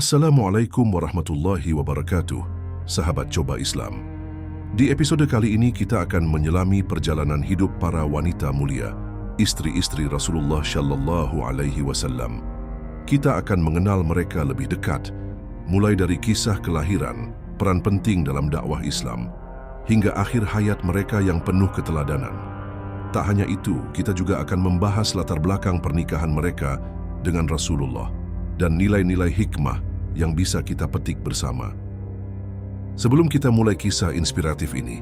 Assalamualaikum warahmatullahi wabarakatuh, sahabat Coba Islam. Di episode kali ini kita akan menyelami perjalanan hidup para wanita mulia, istri-istri Rasulullah Shallallahu Alaihi Wasallam. Kita akan mengenal mereka lebih dekat, mulai dari kisah kelahiran, peran penting dalam dakwah Islam, hingga akhir hayat mereka yang penuh keteladanan. Tak hanya itu, kita juga akan membahas latar belakang pernikahan mereka dengan Rasulullah dan nilai-nilai hikmah yang bisa kita petik bersama. Sebelum kita mulai kisah inspiratif ini,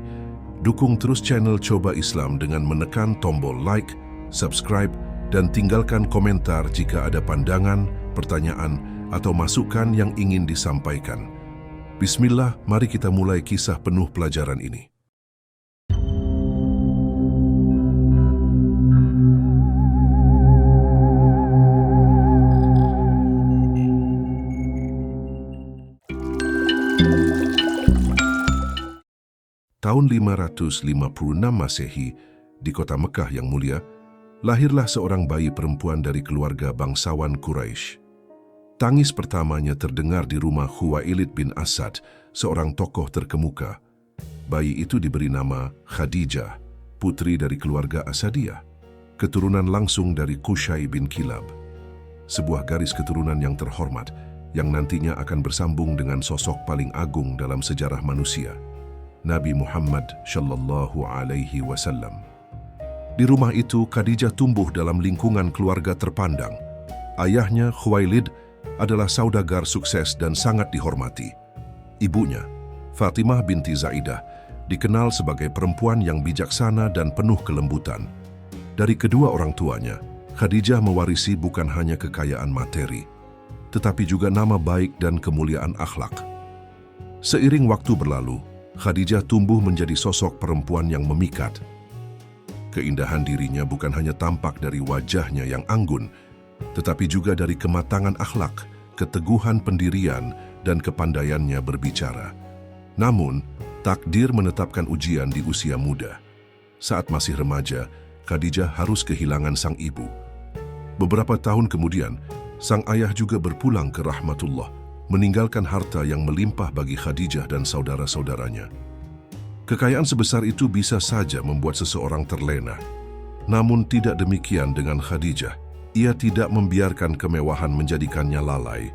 dukung terus channel Coba Islam dengan menekan tombol like, subscribe, dan tinggalkan komentar jika ada pandangan, pertanyaan, atau masukan yang ingin disampaikan. Bismillah, mari kita mulai kisah penuh pelajaran ini. Tahun 556 Masehi, di kota Mekah yang mulia, lahirlah seorang bayi perempuan dari keluarga bangsawan Quraisy. Tangis pertamanya terdengar di rumah Khuwailid bin Asad, seorang tokoh terkemuka. Bayi itu diberi nama Khadijah, putri dari keluarga Asadiyah, keturunan langsung dari Qusay bin Kilab. Sebuah garis keturunan yang terhormat, yang nantinya akan bersambung dengan sosok paling agung dalam sejarah manusia, Nabi Muhammad Shallallahu Alaihi Wasallam. Di rumah itu, Khadijah tumbuh dalam lingkungan keluarga terpandang. Ayahnya, Khuwailid, adalah saudagar sukses dan sangat dihormati. Ibunya, Fatimah binti Zaidah, dikenal sebagai perempuan yang bijaksana dan penuh kelembutan. Dari kedua orang tuanya, Khadijah mewarisi bukan hanya kekayaan materi, tetapi juga nama baik dan kemuliaan akhlak. Seiring waktu berlalu, Khadijah tumbuh menjadi sosok perempuan yang memikat. Keindahan dirinya bukan hanya tampak dari wajahnya yang anggun, tetapi juga dari kematangan akhlak, keteguhan pendirian, dan kepandaiannya berbicara. Namun, takdir menetapkan ujian di usia muda. Saat masih remaja, Khadijah harus kehilangan sang ibu. Beberapa tahun kemudian, sang ayah juga berpulang ke rahmatullah, meninggalkan harta yang melimpah bagi Khadijah dan saudara-saudaranya. Kekayaan sebesar itu bisa saja membuat seseorang terlena. Namun tidak demikian dengan Khadijah. Ia tidak membiarkan kemewahan menjadikannya lalai.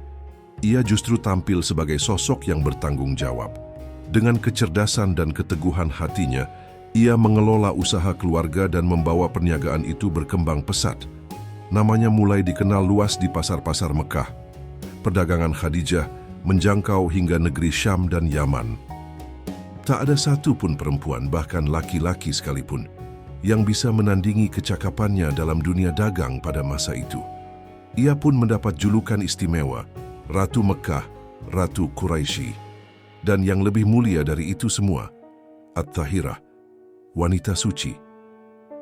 Ia justru tampil sebagai sosok yang bertanggung jawab. Dengan kecerdasan dan keteguhan hatinya, ia mengelola usaha keluarga dan membawa perniagaan itu berkembang pesat. Namanya mulai dikenal luas di pasar-pasar Mekah. Perdagangan Khadijah menjangkau hingga negeri Syam dan Yaman. Tak ada satu pun perempuan, bahkan laki-laki sekalipun, yang bisa menandingi kecakapannya dalam dunia dagang pada masa itu. Ia pun mendapat julukan istimewa, Ratu Mekah, Ratu Quraisy, dan yang lebih mulia dari itu semua, At-Tahirah, wanita suci.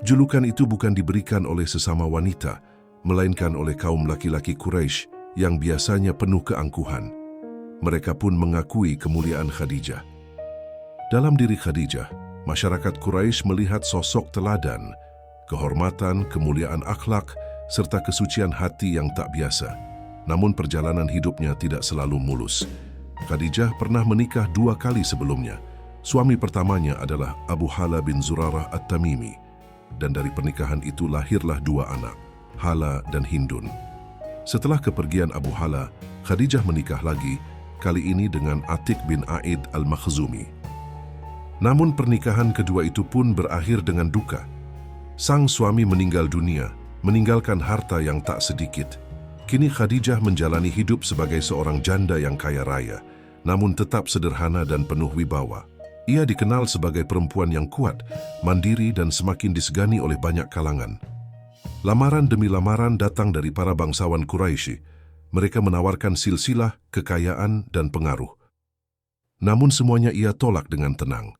Julukan itu bukan diberikan oleh sesama wanita, melainkan oleh kaum laki-laki Quraisy yang biasanya penuh keangkuhan. Mereka pun mengakui kemuliaan Khadijah. Dalam diri Khadijah, masyarakat Quraisy melihat sosok teladan, kehormatan, kemuliaan akhlak, serta kesucian hati yang tak biasa. Namun perjalanan hidupnya tidak selalu mulus. Khadijah pernah menikah 2 kali sebelumnya. Suami pertamanya adalah Abu Hala bin Zurarah At-Tamimi. Dan dari pernikahan itu lahirlah 2 anak, Hala dan Hindun. Setelah kepergian Abu Hala, Khadijah menikah lagi, kali ini dengan Atik bin Aid al-Makhzumi. Namun pernikahan kedua itu pun berakhir dengan duka. Sang suami meninggal dunia, meninggalkan harta yang tak sedikit. Kini Khadijah menjalani hidup sebagai seorang janda yang kaya raya, namun tetap sederhana dan penuh wibawa. Ia dikenal sebagai perempuan yang kuat, mandiri, dan semakin disegani oleh banyak kalangan. Lamaran demi lamaran datang dari para bangsawan Quraisy. Mereka menawarkan silsilah, kekayaan, dan pengaruh. Namun semuanya ia tolak dengan tenang.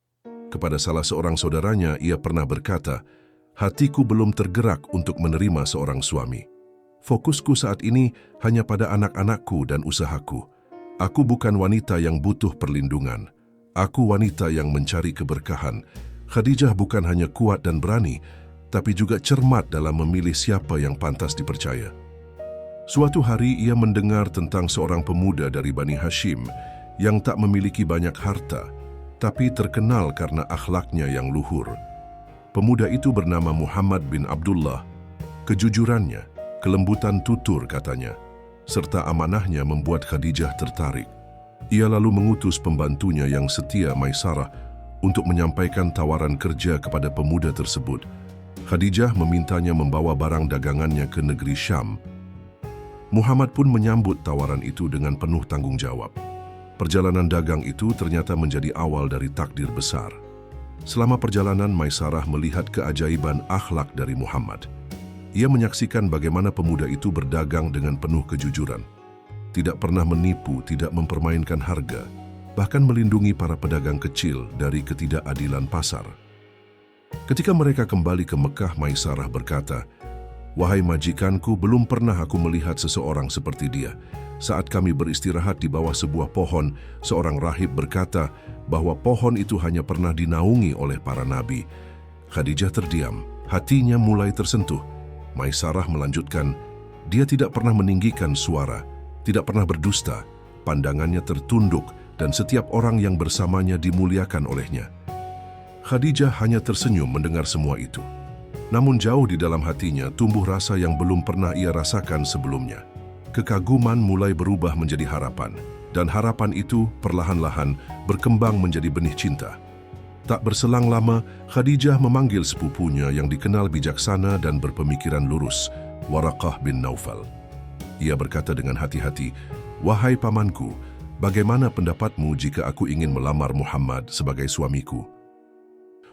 Kepada salah seorang saudaranya, ia pernah berkata, "Hatiku belum tergerak untuk menerima seorang suami. Fokusku saat ini hanya pada anak-anakku dan usahaku. Aku bukan wanita yang butuh perlindungan. Aku wanita yang mencari keberkahan." Khadijah bukan hanya kuat dan berani, tapi juga cermat dalam memilih siapa yang pantas dipercaya. Suatu hari ia mendengar tentang seorang pemuda dari Bani Hashim yang tak memiliki banyak harta, tapi terkenal karena akhlaknya yang luhur. Pemuda itu bernama Muhammad bin Abdullah. Kejujurannya, kelembutan tutur katanya, serta amanahnya membuat Khadijah tertarik. Ia lalu mengutus pembantunya yang setia, Maisarah, untuk menyampaikan tawaran kerja kepada pemuda tersebut. Khadijah memintanya membawa barang dagangannya ke negeri Syam. Muhammad pun menyambut tawaran itu dengan penuh tanggung jawab. Perjalanan dagang itu ternyata menjadi awal dari takdir besar. Selama perjalanan, Maisarah melihat keajaiban akhlak dari Muhammad. Ia menyaksikan bagaimana pemuda itu berdagang dengan penuh kejujuran. Tidak pernah menipu, tidak mempermainkan harga, bahkan melindungi para pedagang kecil dari ketidakadilan pasar. Ketika mereka kembali ke Mekah, Maisarah berkata, "Wahai majikanku, belum pernah aku melihat seseorang seperti dia. Saat kami beristirahat di bawah sebuah pohon, seorang rahib berkata bahwa pohon itu hanya pernah dinaungi oleh para nabi." Khadijah terdiam, hatinya mulai tersentuh. Maisarah melanjutkan, "Dia tidak pernah meninggikan suara, tidak pernah berdusta, pandangannya tertunduk, dan setiap orang yang bersamanya dimuliakan olehnya." Khadijah hanya tersenyum mendengar semua itu. Namun jauh di dalam hatinya tumbuh rasa yang belum pernah ia rasakan sebelumnya. Kekaguman mulai berubah menjadi harapan, dan harapan itu perlahan-lahan berkembang menjadi benih cinta. Tak berselang lama, Khadijah memanggil sepupunya yang dikenal bijaksana dan berpemikiran lurus, Waraqah bin Naufal. Ia berkata dengan hati-hati, "Wahai pamanku, bagaimana pendapatmu jika aku ingin melamar Muhammad sebagai suamiku?"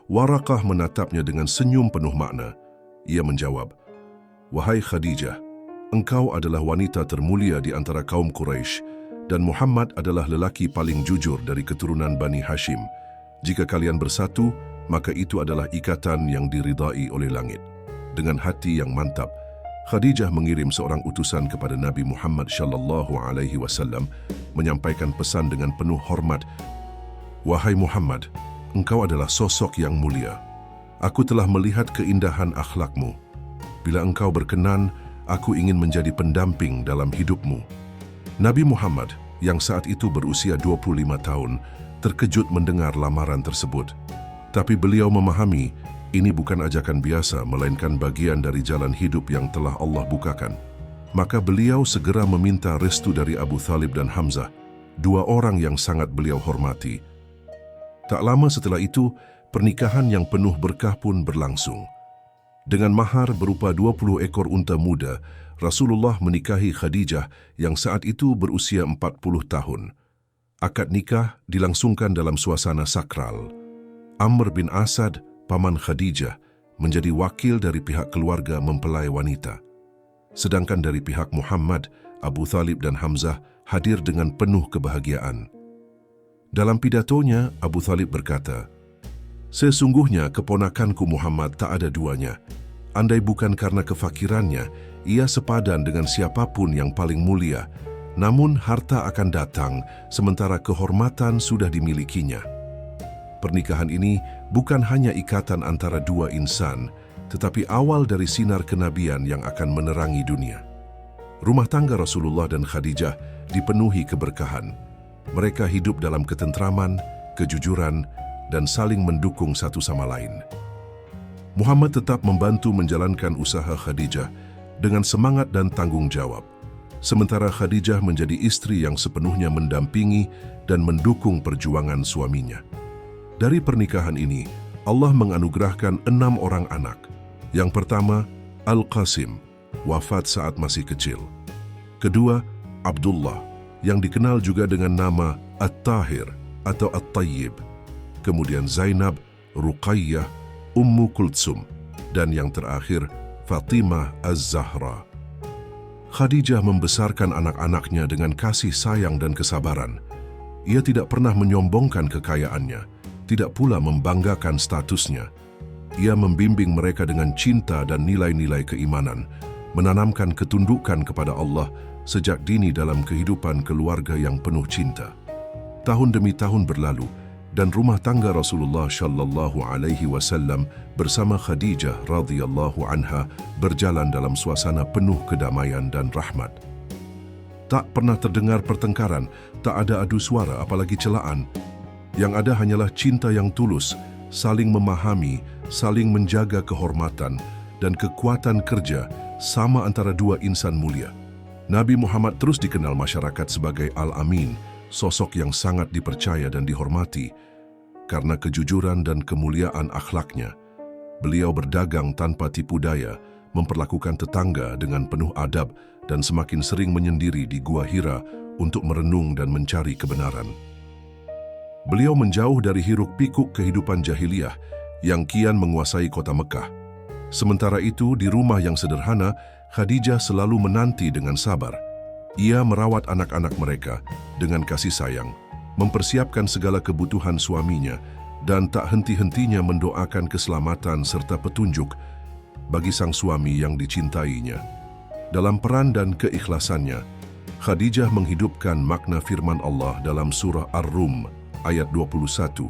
Waraqah menatapnya dengan senyum penuh makna. Ia menjawab, "Wahai Khadijah, engkau adalah wanita termulia di antara kaum Quraisy, dan Muhammad adalah lelaki paling jujur dari keturunan Bani Hashim. Jika kalian bersatu, maka itu adalah ikatan yang diridai oleh langit." Dengan hati yang mantap, Khadijah mengirim seorang utusan kepada Nabi Muhammad SAW menyampaikan pesan dengan penuh hormat, "Wahai Muhammad, engkau adalah sosok yang mulia. Aku telah melihat keindahan akhlakmu. Bila engkau berkenan, aku ingin menjadi pendamping dalam hidupmu." Nabi Muhammad, yang saat itu berusia 25 tahun, terkejut mendengar lamaran tersebut. Tapi beliau memahami, ini bukan ajakan biasa, melainkan bagian dari jalan hidup yang telah Allah bukakan. Maka beliau segera meminta restu dari Abu Thalib dan Hamzah, dua orang yang sangat beliau hormati. Tak lama setelah itu, pernikahan yang penuh berkah pun berlangsung. Dengan mahar berupa 20 ekor unta muda, Rasulullah menikahi Khadijah yang saat itu berusia 40 tahun. Akad nikah dilangsungkan dalam suasana sakral. Amr bin Asad, paman Khadijah, menjadi wakil dari pihak keluarga mempelai wanita. Sedangkan dari pihak Muhammad, Abu Thalib dan Hamzah hadir dengan penuh kebahagiaan. Dalam pidatonya, Abu Thalib berkata, "Sesungguhnya keponakanku Muhammad tak ada duanya. Andai bukan karena kefakirannya, ia sepadan dengan siapapun yang paling mulia. Namun harta akan datang, sementara kehormatan sudah dimilikinya." Pernikahan ini bukan hanya ikatan antara dua insan, tetapi awal dari sinar kenabian yang akan menerangi dunia. Rumah tangga Rasulullah dan Khadijah dipenuhi keberkahan. Mereka hidup dalam ketentraman, kejujuran, dan saling mendukung satu sama lain. Muhammad tetap membantu menjalankan usaha Khadijah dengan semangat dan tanggung jawab. Sementara Khadijah menjadi istri yang sepenuhnya mendampingi dan mendukung perjuangan suaminya. Dari pernikahan ini, Allah menganugerahkan 6 orang anak. Yang pertama, Al-Qasim, wafat saat masih kecil. Kedua, Abdullah, yang dikenal juga dengan nama At-Tahir atau At-Tayyib. Kemudian Zainab, Ruqayyah, Ummu Kultsum, dan yang terakhir, Fatimah Az-Zahra. Khadijah membesarkan anak-anaknya dengan kasih sayang dan kesabaran. Ia tidak pernah menyombongkan kekayaannya, tidak pula membanggakan statusnya. Ia membimbing mereka dengan cinta dan nilai-nilai keimanan, menanamkan ketundukan kepada Allah sejak dini dalam kehidupan keluarga yang penuh cinta. Tahun demi tahun berlalu, dan rumah tangga Rasulullah Shallallahu Alaihi Wasallam bersama Khadijah radhiyallahu anha berjalan dalam suasana penuh kedamaian dan rahmat. Tak pernah terdengar pertengkaran, tak ada adu suara apalagi celaan. Yang ada hanyalah cinta yang tulus, saling memahami, saling menjaga kehormatan dan kekuatan kerja sama antara dua insan mulia. Nabi Muhammad terus dikenal masyarakat sebagai Al-Amin, sosok yang sangat dipercaya dan dihormati. Karena kejujuran dan kemuliaan akhlaknya, beliau berdagang tanpa tipu daya, memperlakukan tetangga dengan penuh adab dan semakin sering menyendiri di Gua Hira untuk merenung dan mencari kebenaran. Beliau menjauh dari hiruk-pikuk kehidupan jahiliyah yang kian menguasai kota Mekah. Sementara itu, di rumah yang sederhana, Khadijah selalu menanti dengan sabar. Ia merawat anak-anak mereka dengan kasih sayang, mempersiapkan segala kebutuhan suaminya, dan tak henti-hentinya mendoakan keselamatan serta petunjuk bagi sang suami yang dicintainya. Dalam peran dan keikhlasannya, Khadijah menghidupkan makna firman Allah dalam surah Ar-Rum ayat 21.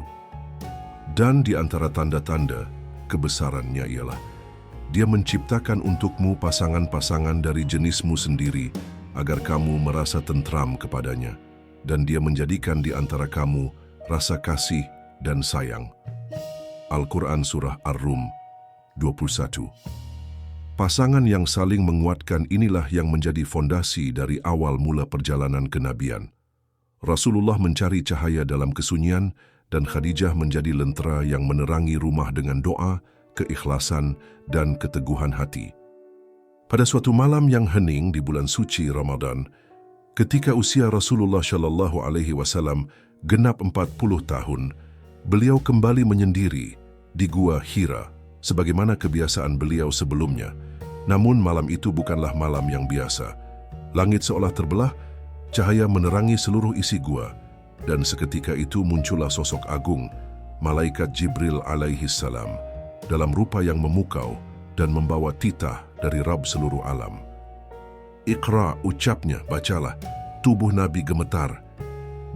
Dan di antara tanda-tanda kebesarannya ialah Dia menciptakan untukmu pasangan-pasangan dari jenismu sendiri agar kamu merasa tentram kepadanya, dan Dia menjadikan di antara kamu rasa kasih dan sayang. Al-Quran Surah Ar-Rum 21. Pasangan yang saling menguatkan inilah yang menjadi fondasi dari awal mula perjalanan kenabian. Rasulullah mencari cahaya dalam kesunyian dan Khadijah menjadi lentera yang menerangi rumah dengan doa, keikhlasan, dan keteguhan hati. Pada suatu malam yang hening di bulan suci Ramadan, ketika usia Rasulullah Shallallahu Alaihi Wasallam genap 40 tahun, beliau kembali menyendiri di Gua Hira, sebagaimana kebiasaan beliau sebelumnya. Namun malam itu bukanlah malam yang biasa. Langit seolah terbelah, cahaya menerangi seluruh isi gua, dan seketika itu muncullah sosok agung, Malaikat Jibril alaihi salam, dalam rupa yang memukau dan membawa titah dari Rabb seluruh alam. Iqra, ucapnya, bacalah. Tubuh Nabi gemetar.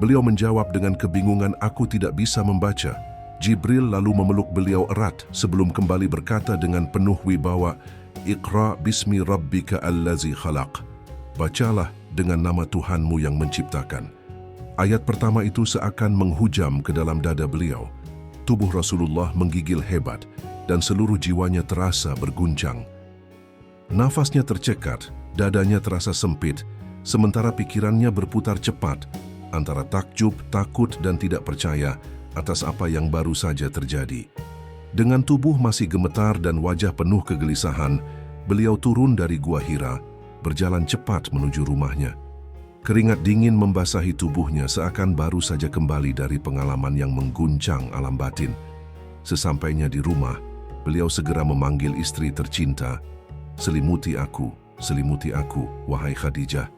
Beliau menjawab dengan kebingungan, aku tidak bisa membaca. Jibril lalu memeluk beliau erat sebelum kembali berkata dengan penuh wibawa, Iqra bismi rabbika allazi khalaq. Bacalah dengan nama Tuhanmu yang menciptakan. Ayat pertama itu seakan menghujam ke dalam dada beliau. Tubuh Rasulullah menggigil hebat dan seluruh jiwanya terasa berguncang. Nafasnya tercekat, dadanya terasa sempit, sementara pikirannya berputar cepat antara takjub, takut, dan tidak percaya atas apa yang baru saja terjadi. Dengan tubuh masih gemetar dan wajah penuh kegelisahan, beliau turun dari Gua Hira, berjalan cepat menuju rumahnya. Keringat dingin membasahi tubuhnya seakan baru saja kembali dari pengalaman yang mengguncang alam batin. Sesampainya di rumah, beliau segera memanggil istri tercinta, selimuti aku, wahai Khadijah."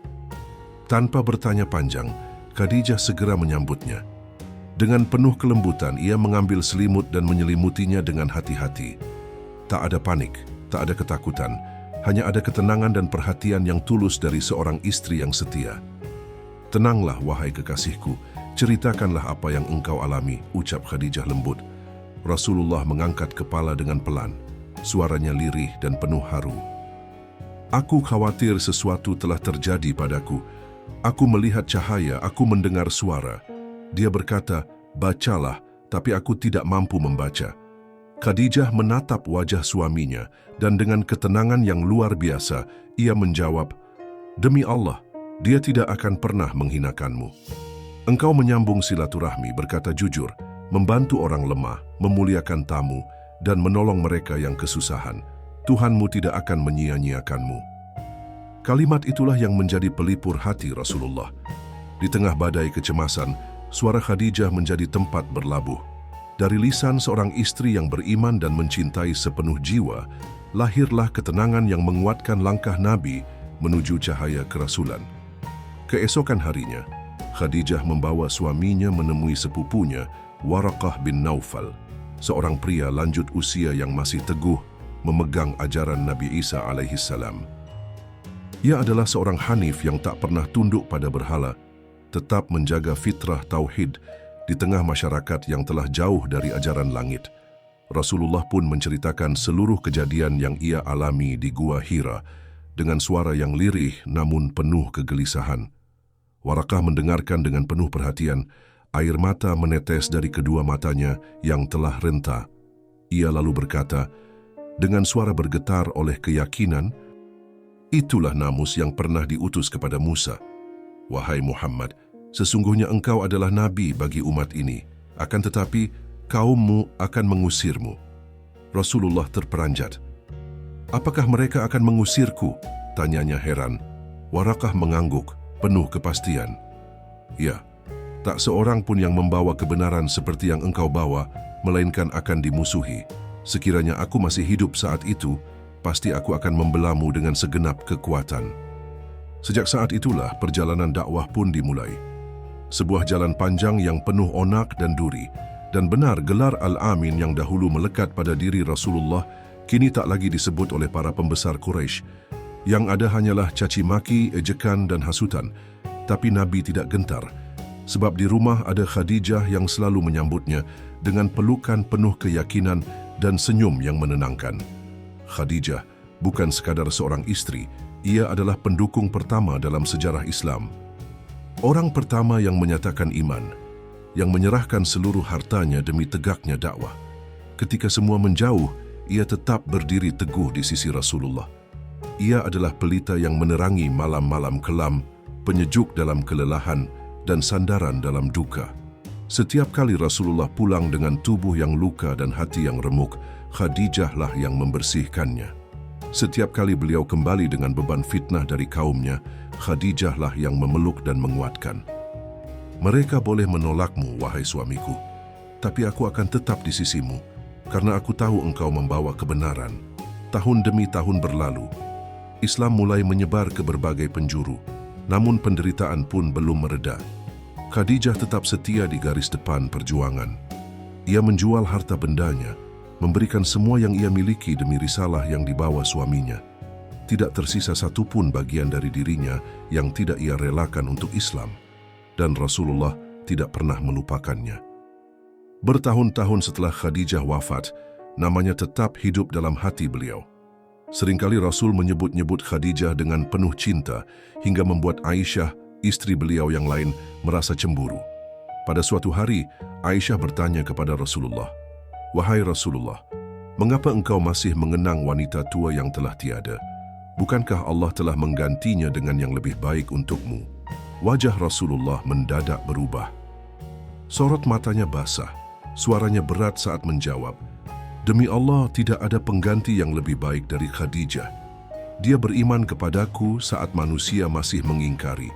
Tanpa bertanya panjang, Khadijah segera menyambutnya. Dengan penuh kelembutan, ia mengambil selimut dan menyelimutinya dengan hati-hati. Tak ada panik, tak ada ketakutan, hanya ada ketenangan dan perhatian yang tulus dari seorang istri yang setia. "Tenanglah, wahai kekasihku, ceritakanlah apa yang engkau alami," ucap Khadijah lembut. Rasulullah mengangkat kepala dengan pelan, suaranya lirih dan penuh haru. "Aku khawatir sesuatu telah terjadi padaku. Aku melihat cahaya, aku mendengar suara." Dia berkata, "Bacalah," tapi aku tidak mampu membaca. Khadijah menatap wajah suaminya dan dengan ketenangan yang luar biasa, ia menjawab, "Demi Allah, dia tidak akan pernah menghinakanmu. Engkau menyambung silaturahmi, berkata jujur, membantu orang lemah, memuliakan tamu, dan menolong mereka yang kesusahan. Tuhanmu tidak akan menyia-nyiakanmu." Kalimat itulah yang menjadi pelipur hati Rasulullah. Di tengah badai kecemasan, suara Khadijah menjadi tempat berlabuh. Dari lisan seorang istri yang beriman dan mencintai sepenuh jiwa, lahirlah ketenangan yang menguatkan langkah Nabi menuju cahaya kerasulan. Keesokan harinya, Khadijah membawa suaminya menemui sepupunya, Waraqah bin Naufal, seorang pria lanjut usia yang masih teguh memegang ajaran Nabi Isa alaihi salam. Ia adalah seorang Hanif yang tak pernah tunduk pada berhala, tetap menjaga fitrah tauhid di tengah masyarakat yang telah jauh dari ajaran langit. Rasulullah pun menceritakan seluruh kejadian yang ia alami di Gua Hira dengan suara yang lirih namun penuh kegelisahan. Warakah mendengarkan dengan penuh perhatian, air mata menetes dari kedua matanya yang telah renta. Ia lalu berkata, dengan suara bergetar oleh keyakinan, "Itulah namus yang pernah diutus kepada Musa. Wahai Muhammad, sesungguhnya engkau adalah nabi bagi umat ini, akan tetapi kaummu akan mengusirmu." Rasulullah terperanjat. "Apakah mereka akan mengusirku?" tanyanya heran. Warakah mengangguk, penuh kepastian. "Ya, tak seorang pun yang membawa kebenaran seperti yang engkau bawa, melainkan akan dimusuhi. Sekiranya aku masih hidup saat itu, pasti aku akan membelamu dengan segenap kekuatan." Sejak saat itulah perjalanan dakwah pun dimulai. Sebuah jalan panjang yang penuh onak dan duri, dan benar gelar Al-Amin yang dahulu melekat pada diri Rasulullah kini tak lagi disebut oleh para pembesar Quraisy. Yang ada hanyalah caci maki, ejekan dan hasutan. Tapi Nabi tidak gentar, sebab di rumah ada Khadijah yang selalu menyambutnya dengan pelukan penuh keyakinan dan senyum yang menenangkan. Khadijah bukan sekadar seorang istri, ia adalah pendukung pertama dalam sejarah Islam. Orang pertama yang menyatakan iman, yang menyerahkan seluruh hartanya demi tegaknya dakwah. Ketika semua menjauh, ia tetap berdiri teguh di sisi Rasulullah. Ia adalah pelita yang menerangi malam-malam kelam, penyejuk dalam kelelahan, dan sandaran dalam duka. Setiap kali Rasulullah pulang dengan tubuh yang luka dan hati yang remuk, Khadijahlah yang membersihkannya. Setiap kali beliau kembali dengan beban fitnah dari kaumnya, Khadijahlah yang memeluk dan menguatkan. "Mereka boleh menolakmu, wahai suamiku, tapi aku akan tetap di sisimu, karena aku tahu engkau membawa kebenaran." Tahun demi tahun berlalu, Islam mulai menyebar ke berbagai penjuru, namun penderitaan pun belum mereda. Khadijah tetap setia di garis depan perjuangan. Ia menjual harta bendanya, memberikan semua yang ia miliki demi risalah yang dibawa suaminya. Tidak tersisa satupun bagian dari dirinya yang tidak ia relakan untuk Islam, dan Rasulullah tidak pernah melupakannya. Bertahun-tahun setelah Khadijah wafat, namanya tetap hidup dalam hati beliau. Seringkali Rasul menyebut-nyebut Khadijah dengan penuh cinta hingga membuat Aisyah, istri beliau yang lain, merasa cemburu. Pada suatu hari, Aisyah bertanya kepada Rasulullah, "Wahai Rasulullah, mengapa engkau masih mengenang wanita tua yang telah tiada? Bukankah Allah telah menggantinya dengan yang lebih baik untukmu?" Wajah Rasulullah mendadak berubah. Sorot matanya basah, suaranya berat saat menjawab, "Demi Allah, tidak ada pengganti yang lebih baik dari Khadijah. Dia beriman kepadaku saat manusia masih mengingkari.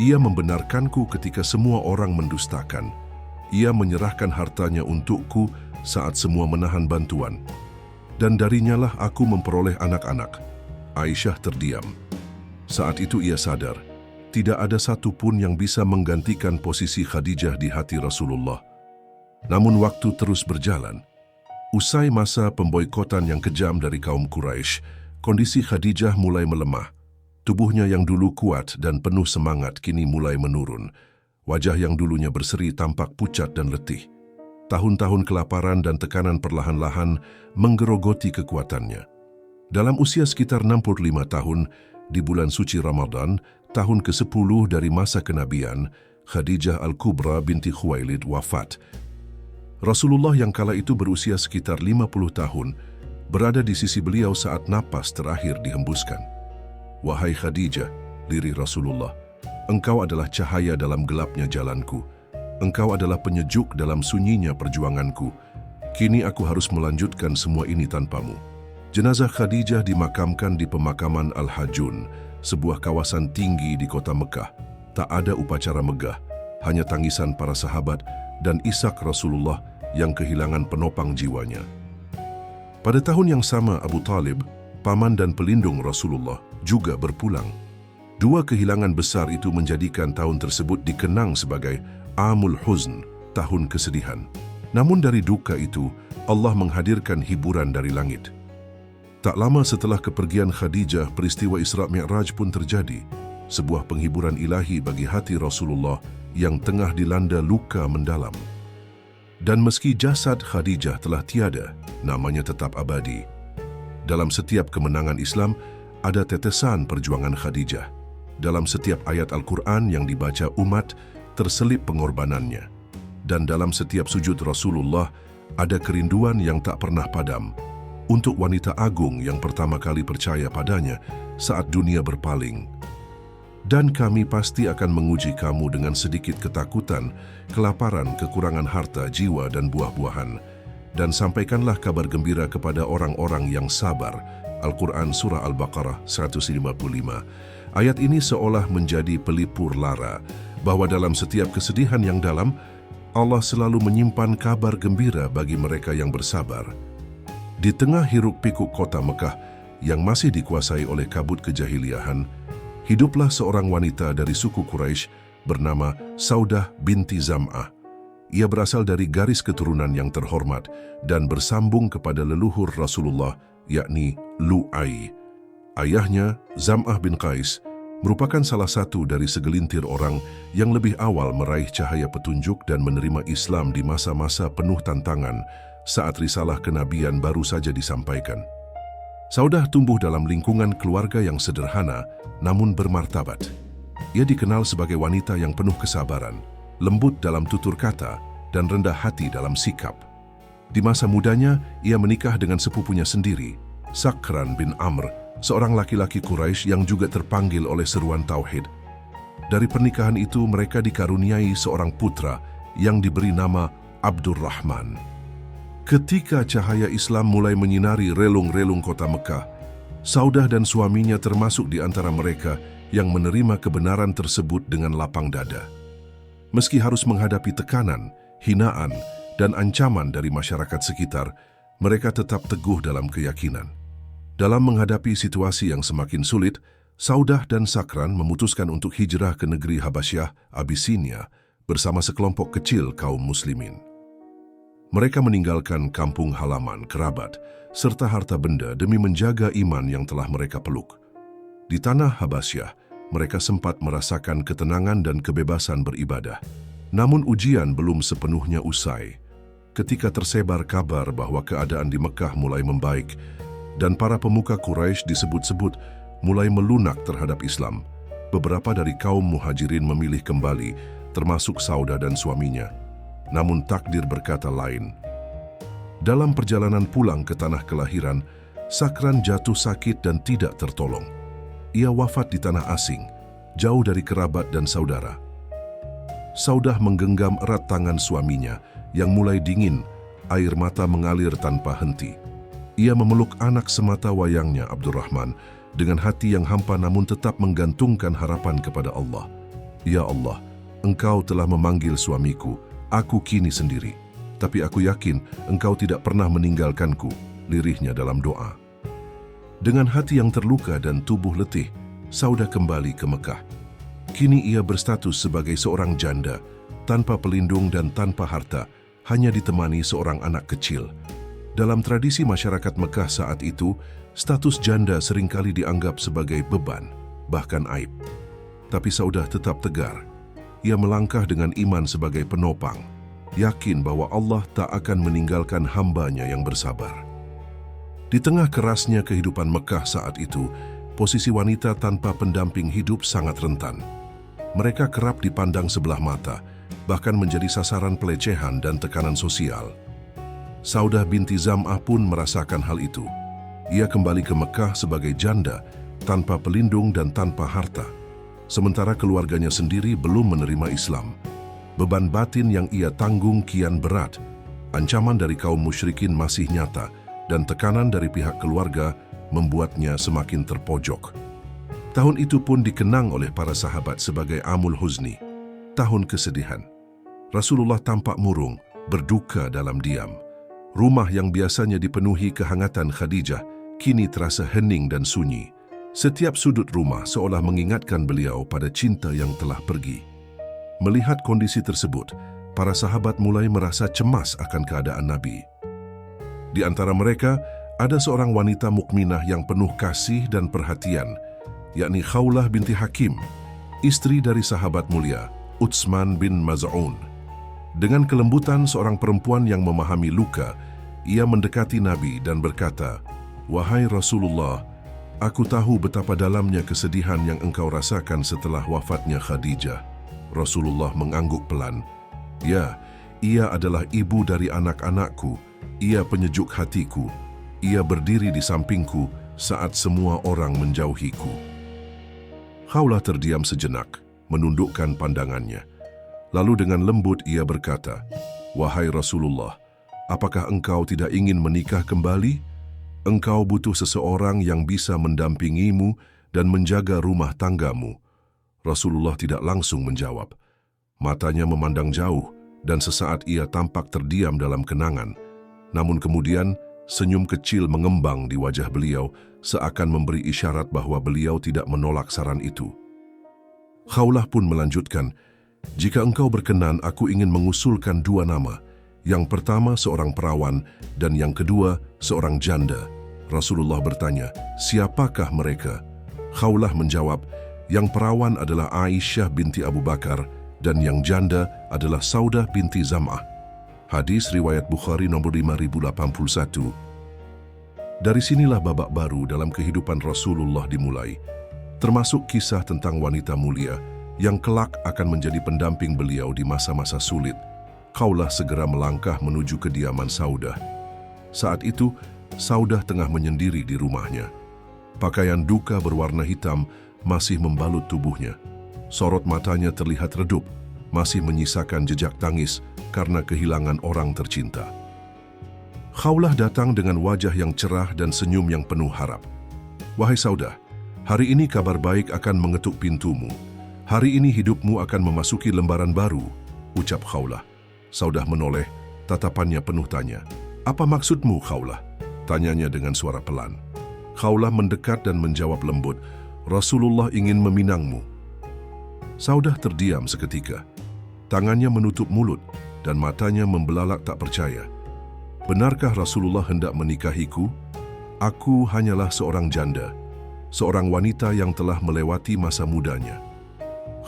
Ia membenarkanku ketika semua orang mendustakan. Ia menyerahkan hartanya untukku saat semua menahan bantuan. Dan darinyalah aku memperoleh anak-anak." Aisyah terdiam. Saat itu ia sadar, tidak ada satu pun yang bisa menggantikan posisi Khadijah di hati Rasulullah. Namun waktu terus berjalan. Usai masa pemboikotan yang kejam dari kaum Quraisy, kondisi Khadijah mulai melemah. Tubuhnya yang dulu kuat dan penuh semangat kini mulai menurun. Wajah yang dulunya berseri tampak pucat dan letih. Tahun-tahun kelaparan dan tekanan perlahan-lahan menggerogoti kekuatannya. Dalam usia sekitar 65 tahun, di bulan suci Ramadan, tahun ke-10 dari masa kenabian, Khadijah Al-Kubra binti Khuwailid wafat. Rasulullah yang kala itu berusia sekitar 50 tahun, berada di sisi beliau saat napas terakhir dihembuskan. "Wahai Khadijah," lirih Rasulullah, "engkau adalah cahaya dalam gelapnya jalanku. Engkau adalah penyejuk dalam sunyinya perjuanganku. Kini aku harus melanjutkan semua ini tanpamu." Jenazah Khadijah dimakamkan di pemakaman Al-Hajun, sebuah kawasan tinggi di kota Mekah. Tak ada upacara megah, hanya tangisan para sahabat dan isak Rasulullah yang kehilangan penopang jiwanya. Pada tahun yang sama, Abu Talib, paman dan pelindung Rasulullah, juga berpulang. Dua kehilangan besar itu menjadikan tahun tersebut dikenang sebagai Amul Huzn, tahun kesedihan. Namun dari duka itu, Allah menghadirkan hiburan dari langit. Tak lama setelah kepergian Khadijah, peristiwa Isra Mi'raj pun terjadi. sebuah penghiburan ilahi bagi hati Rasulullah yang tengah dilanda luka mendalam. Dan meski jasad Khadijah telah tiada, namanya tetap abadi. Dalam setiap kemenangan Islam, ada tetesan perjuangan Khadijah. Dalam setiap ayat Al-Quran yang dibaca umat, terselip pengorbanannya. Dan dalam setiap sujud Rasulullah, ada kerinduan yang tak pernah padam untuk wanita agung yang pertama kali percaya padanya saat dunia berpaling. Dan kami pasti akan menguji kamu dengan sedikit ketakutan, kelaparan, kekurangan harta, jiwa, dan buah-buahan. Dan sampaikanlah kabar gembira kepada orang-orang yang sabar. Al-Quran Surah Al-Baqarah 155. Ayat ini seolah menjadi pelipur lara bahwa dalam setiap kesedihan yang dalam, Allah selalu menyimpan kabar gembira bagi mereka yang bersabar. Di tengah hiruk-pikuk kota Mekah yang masih dikuasai oleh kabut kejahiliahan, hiduplah seorang wanita dari suku Quraisy bernama Saudah binti Zam'ah. Ia berasal dari garis keturunan yang terhormat dan bersambung kepada leluhur Rasulullah, yakni Lu'ai. Ayahnya, Zam'ah bin Qais, merupakan salah satu dari segelintir orang yang lebih awal meraih cahaya petunjuk dan menerima Islam di masa-masa penuh tantangan saat risalah kenabian baru saja disampaikan. Saudah tumbuh dalam lingkungan keluarga yang sederhana namun bermartabat. Ia dikenal sebagai wanita yang penuh kesabaran, lembut dalam tutur kata, dan rendah hati dalam sikap. Di masa mudanya, ia menikah dengan sepupunya sendiri, Sakran bin Amr, seorang laki-laki Quraisy yang juga terpanggil oleh seruan Tauhid. Dari pernikahan itu, mereka dikaruniai seorang putra yang diberi nama Abdurrahman. Ketika cahaya Islam mulai menyinari relung-relung kota Mekah, Saudah dan suaminya termasuk di antara mereka yang menerima kebenaran tersebut dengan lapang dada. Meski harus menghadapi tekanan, hinaan, dan ancaman dari masyarakat sekitar, mereka tetap teguh dalam keyakinan. Dalam menghadapi situasi yang semakin sulit, Saudah dan Sakran memutuskan untuk hijrah ke negeri Habasyah, Abyssinia, bersama sekelompok kecil kaum muslimin. Mereka meninggalkan kampung halaman, kerabat, serta harta benda demi menjaga iman yang telah mereka peluk. Di tanah Habasyah, mereka sempat merasakan ketenangan dan kebebasan beribadah. Namun ujian belum sepenuhnya usai. Ketika tersebar kabar bahwa keadaan di Mekah mulai membaik, dan para pemuka Quraisy disebut-sebut mulai melunak terhadap Islam, beberapa dari kaum muhajirin memilih kembali, termasuk Saudah dan suaminya. Namun takdir berkata lain. Dalam perjalanan pulang ke tanah kelahiran, Sakran jatuh sakit dan tidak tertolong. Ia wafat di tanah asing, jauh dari kerabat dan saudara. Saudah menggenggam erat tangan suaminya yang mulai dingin, air mata mengalir tanpa henti. Ia memeluk anak semata wayangnya, Abdurrahman, dengan hati yang hampa namun tetap menggantungkan harapan kepada Allah. Ya Allah, Engkau telah memanggil suamiku, aku kini sendiri. Tapi aku yakin Engkau tidak pernah meninggalkanku, lirihnya dalam doa. Dengan hati yang terluka dan tubuh letih, Saudah kembali ke Mekah. Kini ia berstatus sebagai seorang janda, tanpa pelindung dan tanpa harta, hanya ditemani seorang anak kecil. Dalam tradisi masyarakat Mekah saat itu, status janda seringkali dianggap sebagai beban, bahkan aib. Tapi Saudah tetap tegar. Ia melangkah dengan iman sebagai penopang, yakin bahwa Allah tak akan meninggalkan hambanya yang bersabar. Di tengah kerasnya kehidupan Mekah saat itu, posisi wanita tanpa pendamping hidup sangat rentan. Mereka kerap dipandang sebelah mata, bahkan menjadi sasaran pelecehan dan tekanan sosial. Saudah binti Zam'ah pun merasakan hal itu. Ia kembali ke Mekah sebagai janda, tanpa pelindung dan tanpa harta. Sementara keluarganya sendiri belum menerima Islam. Beban batin yang ia tanggung kian berat. Ancaman dari kaum musyrikin masih nyata, dan tekanan dari pihak keluarga membuatnya semakin terpojok. Tahun itu pun dikenang oleh para sahabat sebagai Amul Huzni, tahun kesedihan. Rasulullah tampak murung, berduka dalam diam. Rumah yang biasanya dipenuhi kehangatan Khadijah kini terasa hening dan sunyi. Setiap sudut rumah seolah mengingatkan beliau pada cinta yang telah pergi. Melihat kondisi tersebut, para sahabat mulai merasa cemas akan keadaan Nabi. Di antara mereka, ada seorang wanita mukminah yang penuh kasih dan perhatian, yakni Khawlah binti Hakim, istri dari sahabat mulia, Utsman bin Maz'un. Dengan kelembutan seorang perempuan yang memahami luka, ia mendekati Nabi dan berkata, "Wahai Rasulullah, aku tahu betapa dalamnya kesedihan yang engkau rasakan setelah wafatnya Khadijah." Rasulullah mengangguk pelan. "Ya, ia adalah ibu dari anak-anakku, ia penyejuk hatiku, ia berdiri di sampingku saat semua orang menjauhiku." Khawlah terdiam sejenak, menundukkan pandangannya. Lalu dengan lembut ia berkata, "Wahai Rasulullah, apakah engkau tidak ingin menikah kembali? Engkau butuh seseorang yang bisa mendampingimu dan menjaga rumah tanggamu." Rasulullah tidak langsung menjawab. Matanya memandang jauh dan sesaat ia tampak terdiam dalam kenangan. Namun kemudian senyum kecil mengembang di wajah beliau seakan memberi isyarat bahwa beliau tidak menolak saran itu. Khawlah pun melanjutkan, "Jika engkau berkenan, aku ingin mengusulkan dua nama. Yang pertama seorang perawan dan yang kedua seorang janda." Rasulullah bertanya, "Siapakah mereka?" Khawlah menjawab, "Yang perawan adalah Aisyah binti Abu Bakar dan yang janda adalah Saudah binti Zam'ah." Hadis riwayat Bukhari nomor 5081. Dari sinilah babak baru dalam kehidupan Rasulullah dimulai, termasuk kisah tentang wanita mulia yang kelak akan menjadi pendamping beliau di masa-masa sulit. Khawlah segera melangkah menuju kediaman Saudah. Saat itu, Saudah tengah menyendiri di rumahnya. Pakaian duka berwarna hitam masih membalut tubuhnya. Sorot matanya terlihat redup, masih menyisakan jejak tangis karena kehilangan orang tercinta. Khawlah datang dengan wajah yang cerah dan senyum yang penuh harap. "Wahai Saudah, hari ini kabar baik akan mengetuk pintumu. Hari ini hidupmu akan memasuki lembaran baru," ucap Khawlah. Saudah menoleh, tatapannya penuh tanya. "Apa maksudmu, Khawlah?" tanyanya dengan suara pelan. Khawlah mendekat dan menjawab lembut, "Rasulullah ingin meminangmu." Saudah terdiam seketika. Tangannya menutup mulut dan matanya membelalak tak percaya. "Benarkah Rasulullah hendak menikahiku? Aku hanyalah seorang janda, seorang wanita yang telah melewati masa mudanya."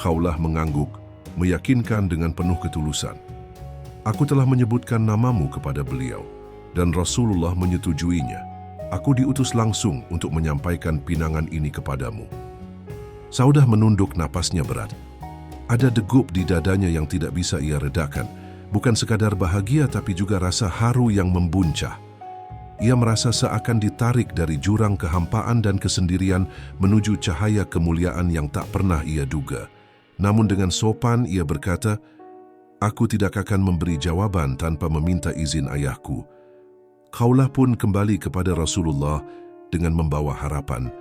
Khawlah mengangguk, meyakinkan dengan penuh ketulusan, "Aku telah menyebutkan namamu kepada beliau, dan Rasulullah menyetujuinya. Aku diutus langsung untuk menyampaikan pinangan ini kepadamu." Saudah menunduk napasnya berat. Ada degup di dadanya yang tidak bisa ia redakan. Bukan sekadar bahagia tapi juga rasa haru yang membuncah. Ia merasa seakan ditarik dari jurang kehampaan dan kesendirian menuju cahaya kemuliaan yang tak pernah ia duga. Namun dengan sopan ia berkata, "Aku tidak akan memberi jawaban tanpa meminta izin ayahku." Khawlah pun kembali kepada Rasulullah dengan membawa harapan.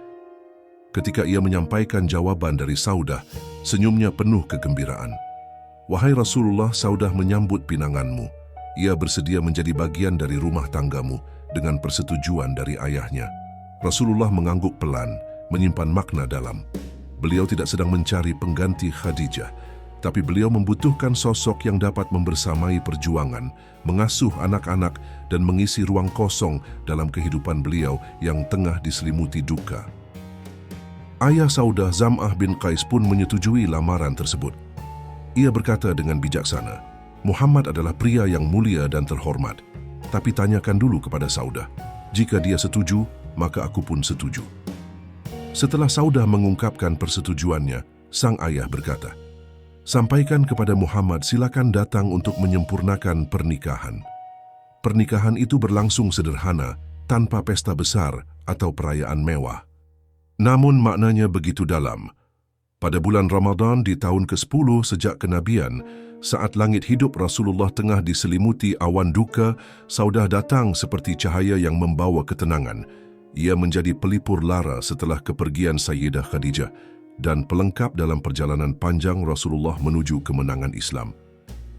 Ketika ia menyampaikan jawaban dari Saudah, senyumnya penuh kegembiraan. "Wahai Rasulullah, Saudah menyambut pinanganmu. Ia bersedia menjadi bagian dari rumah tanggamu dengan persetujuan dari ayahnya." Rasulullah mengangguk pelan, menyimpan makna dalam. Beliau tidak sedang mencari pengganti Khadijah, tapi beliau membutuhkan sosok yang dapat membersamai perjuangan, mengasuh anak-anak, dan mengisi ruang kosong dalam kehidupan beliau yang tengah diselimuti duka. Ayah Saudah, Zam'ah bin Qais pun menyetujui lamaran tersebut. Ia berkata dengan bijaksana, "Muhammad adalah pria yang mulia dan terhormat, tapi tanyakan dulu kepada Saudah. Jika dia setuju, maka aku pun setuju." Setelah Saudah mengungkapkan persetujuannya, sang ayah berkata, "Sampaikan kepada Muhammad silakan datang untuk menyempurnakan pernikahan." Pernikahan itu berlangsung sederhana, tanpa pesta besar atau perayaan mewah. Namun maknanya begitu dalam. Pada bulan Ramadan di tahun ke-10 sejak kenabian, saat langit hidup Rasulullah tengah diselimuti awan duka, Saudah datang seperti cahaya yang membawa ketenangan. Ia menjadi pelipur lara setelah kepergian Sayyidah Khadijah dan pelengkap dalam perjalanan panjang Rasulullah menuju kemenangan Islam.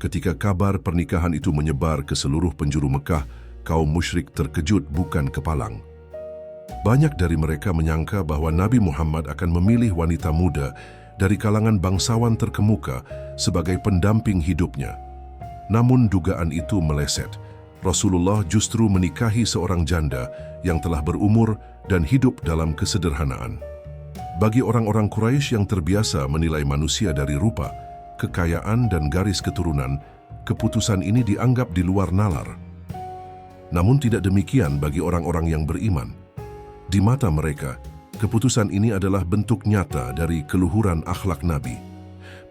Ketika kabar pernikahan itu menyebar ke seluruh penjuru Mekah, kaum musyrik terkejut bukan kepalang. Banyak dari mereka menyangka bahwa Nabi Muhammad akan memilih wanita muda dari kalangan bangsawan terkemuka sebagai pendamping hidupnya. Namun dugaan itu meleset. Rasulullah justru menikahi seorang janda yang telah berumur dan hidup dalam kesederhanaan. Bagi orang-orang Quraisy yang terbiasa menilai manusia dari rupa, kekayaan dan garis keturunan, keputusan ini dianggap di luar nalar. Namun tidak demikian bagi orang-orang yang beriman. Di mata mereka, keputusan ini adalah bentuk nyata dari keluhuran akhlak Nabi.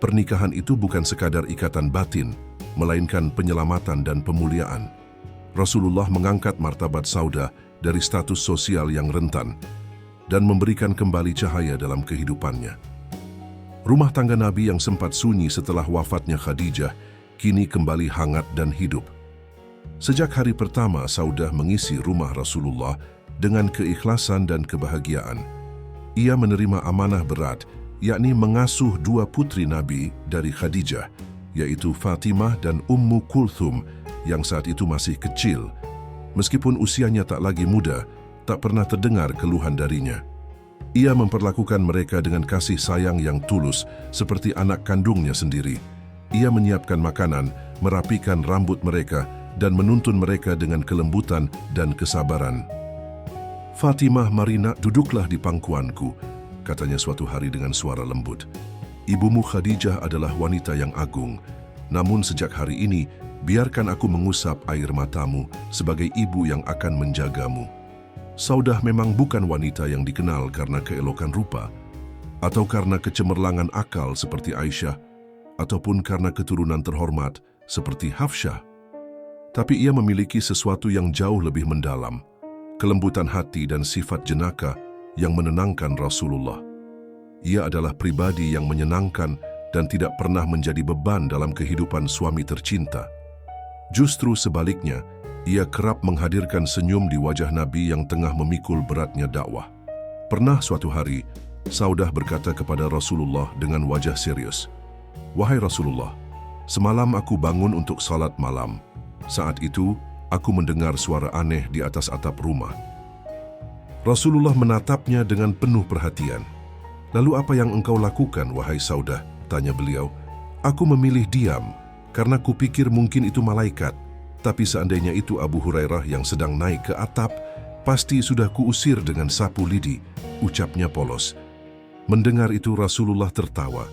Pernikahan itu bukan sekadar ikatan batin, melainkan penyelamatan dan pemuliaan. Rasulullah mengangkat martabat Saudah dari status sosial yang rentan dan memberikan kembali cahaya dalam kehidupannya. Rumah tangga Nabi yang sempat sunyi setelah wafatnya Khadijah kini kembali hangat dan hidup. Sejak hari pertama Saudah mengisi rumah Rasulullah dengan keikhlasan dan kebahagiaan. Ia menerima amanah berat, yakni mengasuh dua putri Nabi dari Khadijah, yaitu Fatimah dan Ummu Kulthum yang saat itu masih kecil. Meskipun usianya tak lagi muda, tak pernah terdengar keluhan darinya. Ia memperlakukan mereka dengan kasih sayang yang tulus seperti anak kandungnya sendiri. Ia menyiapkan makanan, merapikan rambut mereka, dan menuntun mereka dengan kelembutan dan kesabaran. "Fatimah, mari nak, duduklah di pangkuanku," katanya suatu hari dengan suara lembut. "Ibumu Khadijah adalah wanita yang agung, namun sejak hari ini, biarkan aku mengusap air matamu sebagai ibu yang akan menjagamu." Saudah memang bukan wanita yang dikenal karena keelokan rupa, atau karena kecemerlangan akal seperti Aisyah, ataupun karena keturunan terhormat seperti Hafsyah. Tapi ia memiliki sesuatu yang jauh lebih mendalam, kelembutan hati dan sifat jenaka yang menenangkan Rasulullah. Ia adalah pribadi yang menyenangkan dan tidak pernah menjadi beban dalam kehidupan suami tercinta. Justru sebaliknya, ia kerap menghadirkan senyum di wajah Nabi yang tengah memikul beratnya dakwah. Pernah suatu hari, Saudah berkata kepada Rasulullah dengan wajah serius, "Wahai Rasulullah, semalam aku bangun untuk salat malam. Saat itu, aku mendengar suara aneh di atas atap rumah." Rasulullah menatapnya dengan penuh perhatian. "Lalu apa yang engkau lakukan, wahai Saudah?" tanya beliau. "Aku memilih diam, karena kupikir mungkin itu malaikat. Tapi seandainya itu Abu Hurairah yang sedang naik ke atap, pasti sudah kuusir dengan sapu lidi," ucapnya polos. Mendengar itu Rasulullah tertawa.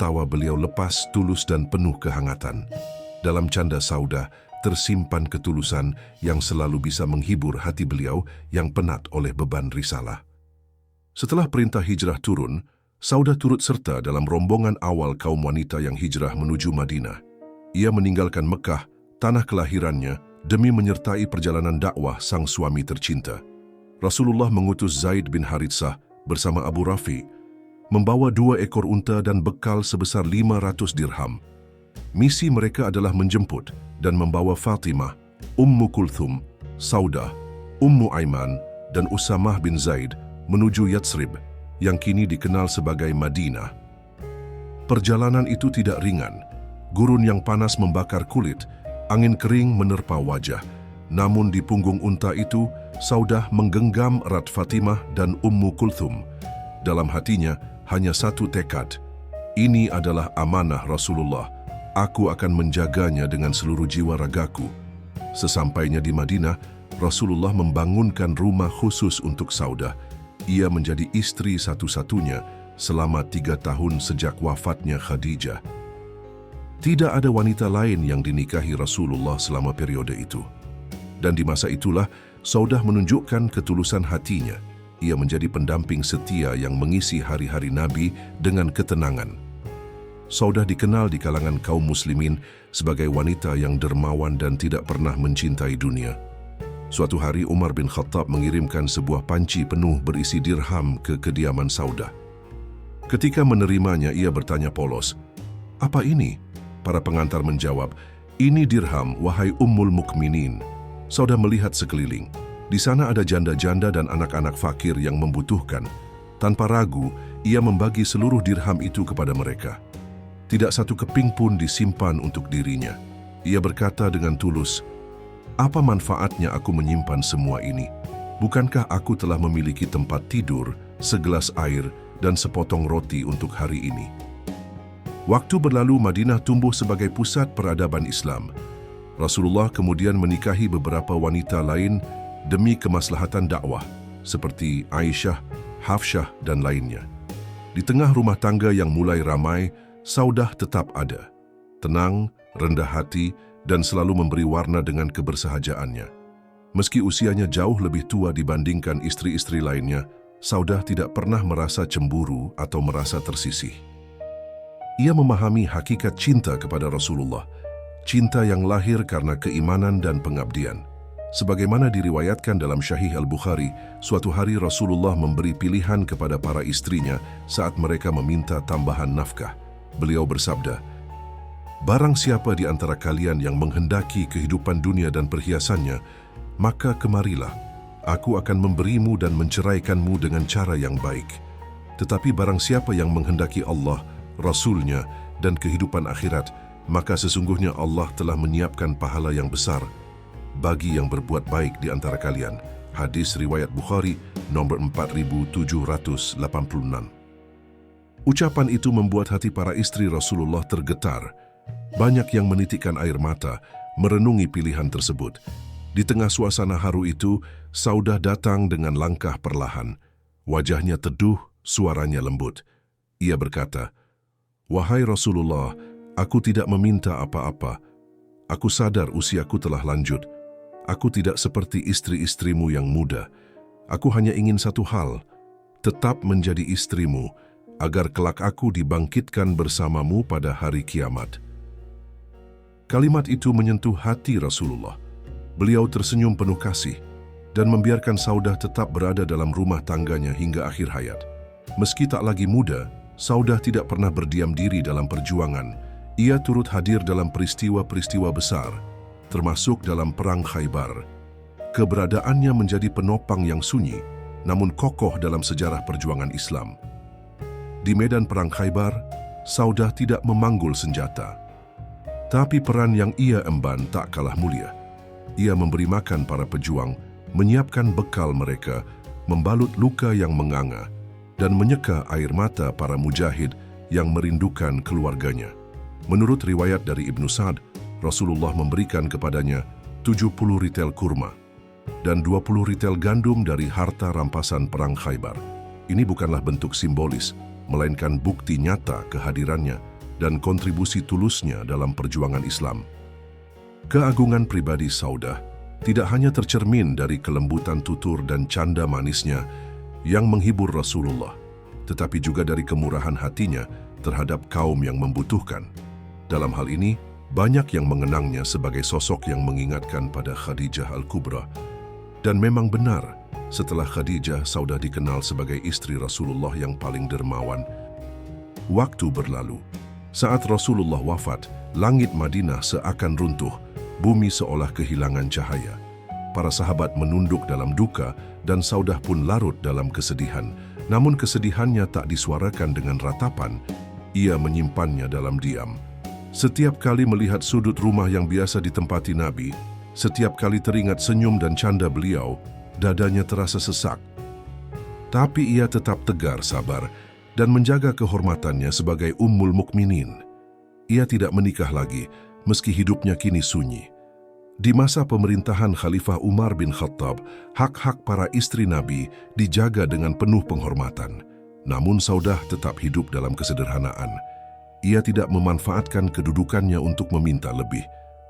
Tawa beliau lepas, tulus dan penuh kehangatan. Dalam canda Saudah tersimpan ketulusan yang selalu bisa menghibur hati beliau yang penat oleh beban risalah. Setelah perintah hijrah turun, Saudah turut serta dalam rombongan awal kaum wanita yang hijrah menuju Madinah. Ia meninggalkan Mekah, tanah kelahirannya, demi menyertai perjalanan dakwah sang suami tercinta. Rasulullah mengutus Zaid bin Haritsah bersama Abu Rafi, membawa 2 ekor unta dan bekal sebesar 500 dirham. Misi mereka adalah menjemput dan membawa Fatimah, Ummu Kulthum, Saudah, Ummu Aiman, dan Usamah bin Zaid menuju Yatsrib, yang kini dikenal sebagai Madinah. Perjalanan itu tidak ringan. Gurun yang panas membakar kulit, angin kering menerpa wajah. Namun di punggung unta itu, Saudah menggenggam erat Fatimah dan Ummu Kulthum. Dalam hatinya hanya satu tekad, "Ini adalah amanah Rasulullah. Aku akan menjaganya dengan seluruh jiwa ragaku." Sesampainya di Madinah, Rasulullah membangunkan rumah khusus untuk Saudah. Ia menjadi istri satu-satunya selama 3 tahun sejak wafatnya Khadijah. Tidak ada wanita lain yang dinikahi Rasulullah selama periode itu. Dan di masa itulah, Saudah menunjukkan ketulusan hatinya. Ia menjadi pendamping setia yang mengisi hari-hari Nabi dengan ketenangan. Saudah dikenal di kalangan kaum muslimin sebagai wanita yang dermawan dan tidak pernah mencintai dunia. Suatu hari Umar bin Khattab mengirimkan sebuah panci penuh berisi dirham ke kediaman Saudah. Ketika menerimanya, ia bertanya polos, "Apa ini?" Para pengantar menjawab, "Ini dirham, wahai Ummul Mukminin." Saudah melihat sekeliling. Di sana ada janda-janda dan anak-anak fakir yang membutuhkan. Tanpa ragu, ia membagi seluruh dirham itu kepada mereka. Tidak satu keping pun disimpan untuk dirinya. Ia berkata dengan tulus, "Apa manfaatnya aku menyimpan semua ini? Bukankah aku telah memiliki tempat tidur, segelas air, dan sepotong roti untuk hari ini?" Waktu berlalu, Madinah tumbuh sebagai pusat peradaban Islam. Rasulullah kemudian menikahi beberapa wanita lain demi kemaslahatan dakwah, seperti Aisyah, Hafsyah, dan lainnya. Di tengah rumah tangga yang mulai ramai, Saudah tetap ada. Tenang, rendah hati, dan selalu memberi warna dengan kebersahajaannya. Meski usianya jauh lebih tua dibandingkan istri-istri lainnya, Saudah tidak pernah merasa cemburu atau merasa tersisih. Ia memahami hakikat cinta kepada Rasulullah, cinta yang lahir karena keimanan dan pengabdian. Sebagaimana diriwayatkan dalam Sahih Al-Bukhari, suatu hari Rasulullah memberi pilihan kepada para istrinya saat mereka meminta tambahan nafkah. Beliau bersabda, "Barang siapa di antara kalian yang menghendaki kehidupan dunia dan perhiasannya, maka kemarilah, aku akan memberimu dan menceraikanmu dengan cara yang baik. Tetapi barang siapa yang menghendaki Allah, Rasul-Nya, dan kehidupan akhirat, maka sesungguhnya Allah telah menyiapkan pahala yang besar bagi yang berbuat baik di antara kalian." Hadis riwayat Bukhari nomor 4786. Ucapan itu membuat hati para istri Rasulullah tergetar. Banyak yang menitikkan air mata merenungi pilihan tersebut. Di tengah suasana haru itu, Saudah datang dengan langkah perlahan. Wajahnya teduh, suaranya lembut. Ia berkata, "Wahai Rasulullah, aku tidak meminta apa-apa. Aku sadar usiaku telah lanjut. Aku tidak seperti istri-istrimu yang muda. Aku hanya ingin satu hal, tetap menjadi istrimu, agar kelak aku dibangkitkan bersamamu pada hari kiamat." Kalimat itu menyentuh hati Rasulullah. Beliau tersenyum penuh kasih dan membiarkan Saudah tetap berada dalam rumah tangganya hingga akhir hayat. Meski tak lagi muda, Saudah tidak pernah berdiam diri dalam perjuangan. Ia turut hadir dalam peristiwa-peristiwa besar, termasuk dalam Perang Khaybar. Keberadaannya menjadi penopang yang sunyi, namun kokoh dalam sejarah perjuangan Islam. Di medan Perang Khaybar, Saudah tidak memanggul senjata. Tapi peran yang ia emban tak kalah mulia. Ia memberi makan para pejuang, menyiapkan bekal mereka, membalut luka yang menganga, dan menyeka air mata para mujahid yang merindukan keluarganya. Menurut riwayat dari Ibnu Sa'd, Rasulullah memberikan kepadanya 70 ritel kurma dan 20 ritel gandum dari harta rampasan Perang Khaybar. Ini bukanlah bentuk simbolis, melainkan bukti nyata kehadirannya dan kontribusi tulusnya dalam perjuangan Islam. Keagungan pribadi Saudah tidak hanya tercermin dari kelembutan tutur dan canda manisnya yang menghibur Rasulullah, tetapi juga dari kemurahan hatinya terhadap kaum yang membutuhkan. Dalam hal ini, banyak yang mengenangnya sebagai sosok yang mengingatkan pada Khadijah Al-Kubra. Dan memang benar, setelah Khadijah, Saudah dikenal sebagai istri Rasulullah yang paling dermawan. Waktu berlalu. Saat Rasulullah wafat, langit Madinah seakan runtuh, bumi seolah kehilangan cahaya. Para sahabat menunduk dalam duka dan Saudah pun larut dalam kesedihan. Namun kesedihannya tak disuarakan dengan ratapan, ia menyimpannya dalam diam. Setiap kali melihat sudut rumah yang biasa ditempati Nabi, setiap kali teringat senyum dan canda beliau, dadanya terasa sesak. Tapi ia tetap tegar sabar dan menjaga kehormatannya sebagai Ummul Mukminin. Ia tidak menikah lagi, meski hidupnya kini sunyi. Di masa pemerintahan Khalifah Umar bin Khattab, hak-hak para istri Nabi dijaga dengan penuh penghormatan. Namun Saudah tetap hidup dalam kesederhanaan. Ia tidak memanfaatkan kedudukannya untuk meminta lebih.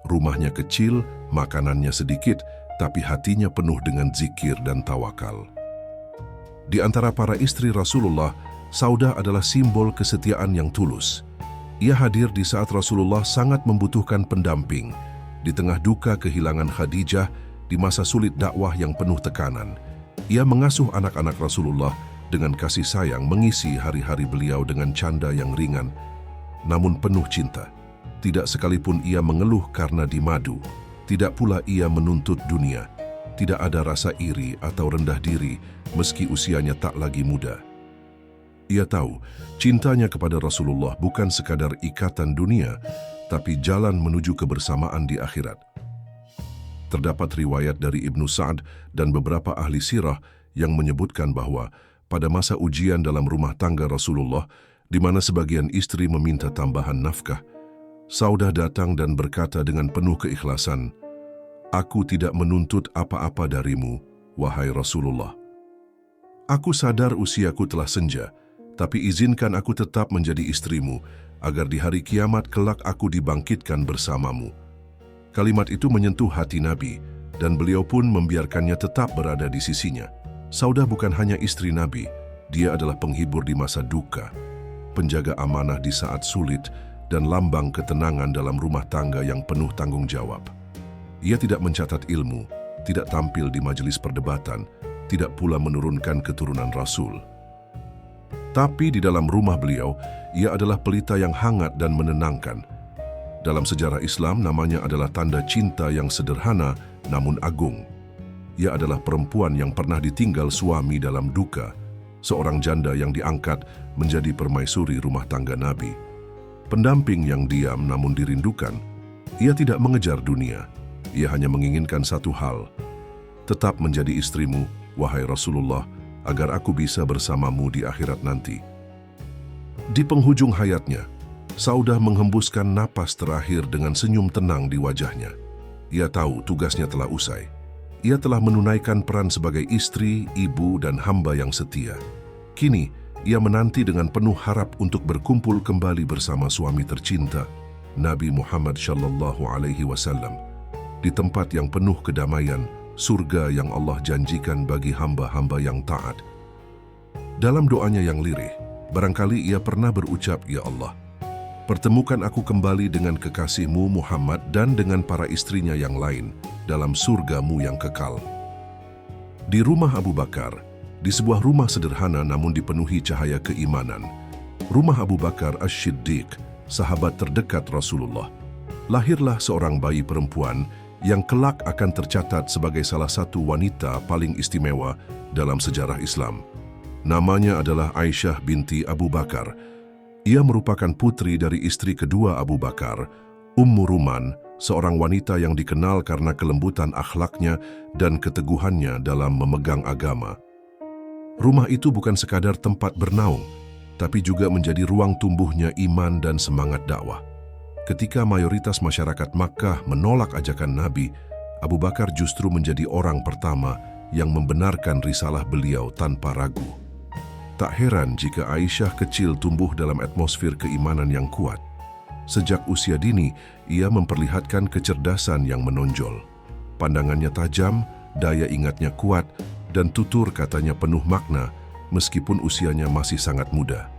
Rumahnya kecil, makanannya sedikit, tapi hatinya penuh dengan zikir dan tawakal. Di antara para istri Rasulullah, Saudah adalah simbol kesetiaan yang tulus. Ia hadir di saat Rasulullah sangat membutuhkan pendamping, di tengah duka kehilangan Khadijah, di masa sulit dakwah yang penuh tekanan. Ia mengasuh anak-anak Rasulullah dengan kasih sayang, mengisi hari-hari beliau dengan canda yang ringan, namun penuh cinta. Tidak sekalipun ia mengeluh karena dimadu, tidak pula ia menuntut dunia. Tidak ada rasa iri atau rendah diri meski usianya tak lagi muda. Ia tahu cintanya kepada Rasulullah bukan sekadar ikatan dunia, tapi jalan menuju kebersamaan di akhirat. Terdapat riwayat dari Ibnu Sa'd dan beberapa ahli sirah yang menyebutkan bahwa pada masa ujian dalam rumah tangga Rasulullah, di mana sebagian istri meminta tambahan nafkah, Saudah datang dan berkata dengan penuh keikhlasan, "Aku tidak menuntut apa-apa darimu, wahai Rasulullah. Aku sadar usiaku telah senja, tapi izinkan aku tetap menjadi istrimu, agar di hari kiamat kelak aku dibangkitkan bersamamu." Kalimat itu menyentuh hati Nabi, dan beliau pun membiarkannya tetap berada di sisinya. Saudah bukan hanya istri Nabi, dia adalah penghibur di masa duka, penjaga amanah di saat sulit, dan lambang ketenangan dalam rumah tangga yang penuh tanggung jawab. Ia tidak mencatat ilmu, tidak tampil di majelis perdebatan, tidak pula menurunkan keturunan Rasul. Tapi di dalam rumah beliau, ia adalah pelita yang hangat dan menenangkan. Dalam sejarah Islam, namanya adalah tanda cinta yang sederhana namun agung. Ia adalah perempuan yang pernah ditinggal suami dalam duka, seorang janda yang diangkat menjadi permaisuri rumah tangga Nabi. Pendamping yang diam namun dirindukan. Ia tidak mengejar dunia, ia hanya menginginkan satu hal: tetap menjadi istrimu, wahai Rasulullah, agar aku bisa bersamamu di akhirat nanti. Di penghujung hayatnya, Saudah menghembuskan napas terakhir dengan senyum tenang di wajahnya. Ia tahu tugasnya telah usai. Ia telah menunaikan peran sebagai istri, ibu, dan hamba yang setia. Kini, ia menanti dengan penuh harap untuk berkumpul kembali bersama suami tercinta, Nabi Muhammad SAW, di tempat yang penuh kedamaian, surga yang Allah janjikan bagi hamba-hamba yang taat. Dalam doanya yang lirih, barangkali ia pernah berucap, "Ya Allah, pertemukan aku kembali dengan kekasihmu Muhammad dan dengan para istrinya yang lain dalam surgamu yang kekal." Di rumah Abu Bakar, di sebuah rumah sederhana namun dipenuhi cahaya keimanan, rumah Abu Bakar As-Siddiq, sahabat terdekat Rasulullah, lahirlah seorang bayi perempuan yang kelak akan tercatat sebagai salah satu wanita paling istimewa dalam sejarah Islam. Namanya adalah Aisyah binti Abu Bakar. Ia merupakan putri dari istri kedua Abu Bakar, Ummu Ruman, seorang wanita yang dikenal karena kelembutan akhlaknya dan keteguhannya dalam memegang agama. Rumah itu bukan sekadar tempat bernaung, tapi juga menjadi ruang tumbuhnya iman dan semangat dakwah. Ketika mayoritas masyarakat Makkah menolak ajakan Nabi, Abu Bakar justru menjadi orang pertama yang membenarkan risalah beliau tanpa ragu. Tak heran jika Aisyah kecil tumbuh dalam atmosfer keimanan yang kuat. Sejak usia dini, ia memperlihatkan kecerdasan yang menonjol. Pandangannya tajam, daya ingatnya kuat, dan tutur katanya penuh makna, meskipun usianya masih sangat muda.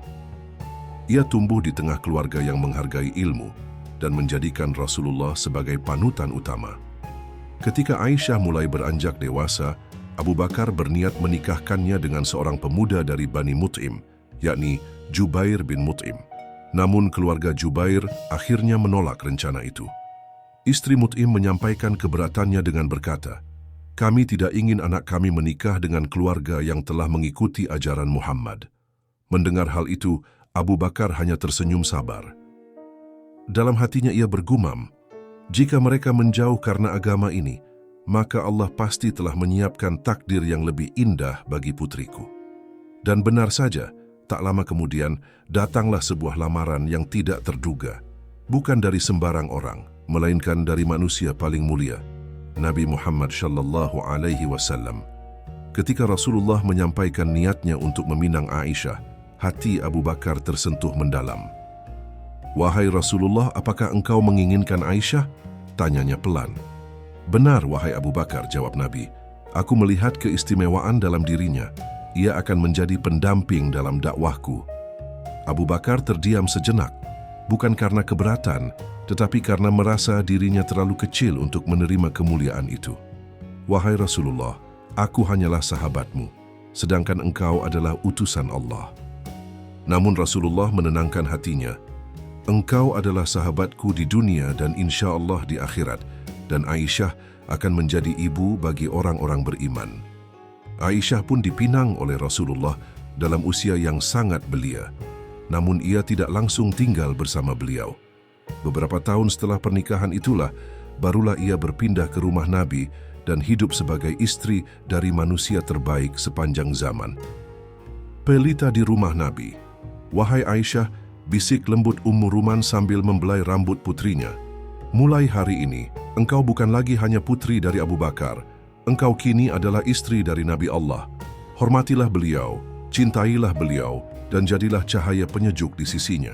Ia tumbuh di tengah keluarga yang menghargai ilmu dan menjadikan Rasulullah sebagai panutan utama. Ketika Aisyah mulai beranjak dewasa, Abu Bakar berniat menikahkannya dengan seorang pemuda dari Bani Mut'im, yakni Jubair bin Mut'im. Namun keluarga Jubair akhirnya menolak rencana itu. Istri Mut'im menyampaikan keberatannya dengan berkata, "Kami tidak ingin anak kami menikah dengan keluarga yang telah mengikuti ajaran Muhammad." Mendengar hal itu, Abu Bakar hanya tersenyum sabar. Dalam hatinya ia bergumam, jika mereka menjauh karena agama ini, maka Allah pasti telah menyiapkan takdir yang lebih indah bagi putriku. Dan benar saja, tak lama kemudian datanglah sebuah lamaran yang tidak terduga, bukan dari sembarang orang, melainkan dari manusia paling mulia, Nabi Muhammad SAW. Ketika Rasulullah menyampaikan niatnya untuk meminang Aisyah, hati Abu Bakar tersentuh mendalam. "Wahai Rasulullah, apakah engkau menginginkan Aisyah?" tanyanya pelan. "Benar, wahai Abu Bakar," jawab Nabi. "Aku melihat keistimewaan dalam dirinya. Ia akan menjadi pendamping dalam dakwahku." Abu Bakar terdiam sejenak, bukan karena keberatan, tetapi karena merasa dirinya terlalu kecil untuk menerima kemuliaan itu. "Wahai Rasulullah, aku hanyalah sahabatmu, sedangkan engkau adalah utusan Allah." Namun Rasulullah menenangkan hatinya. "Engkau adalah sahabatku di dunia dan insya Allah di akhirat, dan Aisyah akan menjadi ibu bagi orang-orang beriman." Aisyah pun dipinang oleh Rasulullah dalam usia yang sangat belia. Namun ia tidak langsung tinggal bersama beliau. Beberapa tahun setelah pernikahan itulah, barulah ia berpindah ke rumah Nabi dan hidup sebagai istri dari manusia terbaik sepanjang zaman. Pelita di rumah Nabi. "Wahai Aisyah," bisik lembut Ummu Ruman sambil membelai rambut putrinya, "mulai hari ini, engkau bukan lagi hanya putri dari Abu Bakar. Engkau kini adalah istri dari Nabi Allah. Hormatilah beliau, cintailah beliau, dan jadilah cahaya penyejuk di sisinya.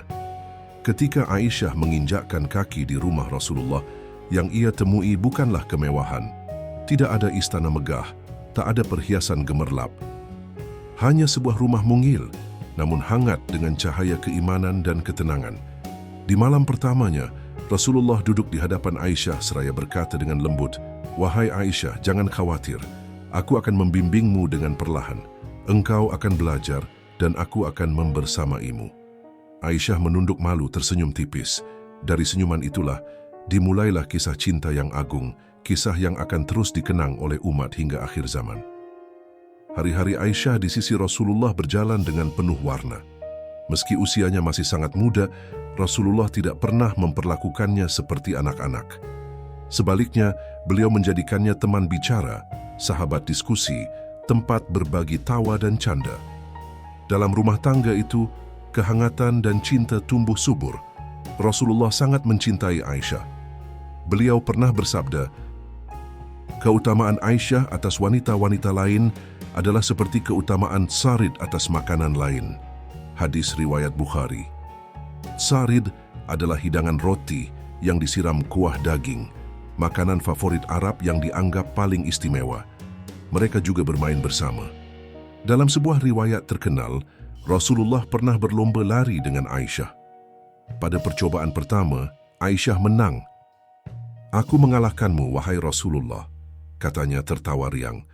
Ketika Aisyah menginjakkan kaki di rumah Rasulullah, yang ia temui bukanlah kemewahan. Tidak ada istana megah, tak ada perhiasan gemerlap. Hanya sebuah rumah mungil, namun hangat dengan cahaya keimanan dan ketenangan. Di malam pertamanya, Rasulullah duduk di hadapan Aisyah seraya berkata dengan lembut, "Wahai Aisyah, jangan khawatir. Aku akan membimbingmu dengan perlahan. Engkau akan belajar dan aku akan membersamaimu." Aisyah menunduk malu tersenyum tipis. Dari senyuman itulah, dimulailah kisah cinta yang agung, kisah yang akan terus dikenang oleh umat hingga akhir zaman. Hari-hari Aisyah di sisi Rasulullah berjalan dengan penuh warna. Meski usianya masih sangat muda, Rasulullah tidak pernah memperlakukannya seperti anak-anak. Sebaliknya, beliau menjadikannya teman bicara, sahabat diskusi, tempat berbagi tawa dan canda. Dalam rumah tangga itu, kehangatan dan cinta tumbuh subur. Rasulullah sangat mencintai Aisyah. Beliau pernah bersabda, "Keutamaan Aisyah atas wanita-wanita lain adalah seperti keutamaan sarid atas makanan lain." Hadis riwayat Bukhari. Sarid adalah hidangan roti yang disiram kuah daging, makanan favorit Arab yang dianggap paling istimewa. Mereka juga bermain bersama. Dalam sebuah riwayat terkenal, Rasulullah pernah berlomba lari dengan Aisyah. Pada percobaan pertama, Aisyah menang. "Aku mengalahkanmu, wahai Rasulullah," katanya tertawa riang.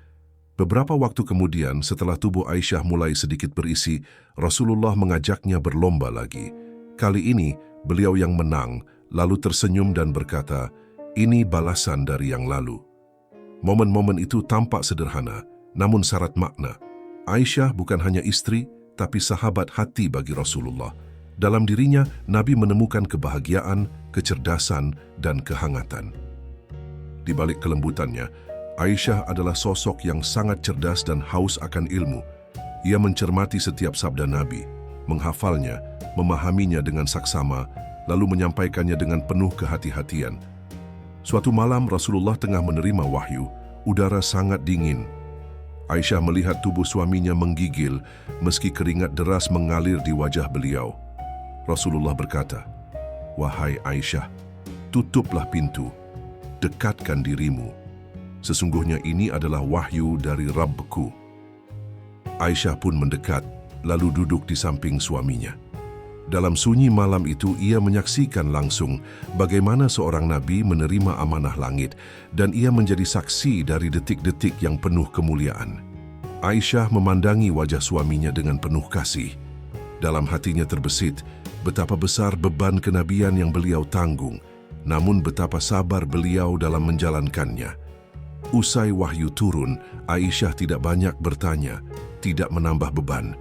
Beberapa waktu kemudian, setelah tubuh Aisyah mulai sedikit berisi, Rasulullah mengajaknya berlomba lagi. Kali ini, beliau yang menang, lalu tersenyum dan berkata, "Ini balasan dari yang lalu." Momen-momen itu tampak sederhana, namun syarat makna. Aisyah bukan hanya istri, tapi sahabat hati bagi Rasulullah. Dalam dirinya, Nabi menemukan kebahagiaan, kecerdasan, dan kehangatan. Di balik kelembutannya, Aisyah adalah sosok yang sangat cerdas dan haus akan ilmu. Ia mencermati setiap sabda Nabi, menghafalnya, memahaminya dengan saksama, lalu menyampaikannya dengan penuh kehati-hatian. Suatu malam Rasulullah tengah menerima wahyu, udara sangat dingin. Aisyah melihat tubuh suaminya menggigil meski keringat deras mengalir di wajah beliau. Rasulullah berkata, "Wahai Aisyah, tutuplah pintu, dekatkan dirimu. Sesungguhnya ini adalah wahyu dari Rabbku." Aisyah pun mendekat, lalu duduk di samping suaminya. Dalam sunyi malam itu ia menyaksikan langsung bagaimana seorang nabi menerima amanah langit dan ia menjadi saksi dari detik-detik yang penuh kemuliaan. Aisyah memandangi wajah suaminya dengan penuh kasih. Dalam hatinya terbesit betapa besar beban kenabian yang beliau tanggung, namun betapa sabar beliau dalam menjalankannya. Usai wahyu turun, Aisyah tidak banyak bertanya, tidak menambah beban.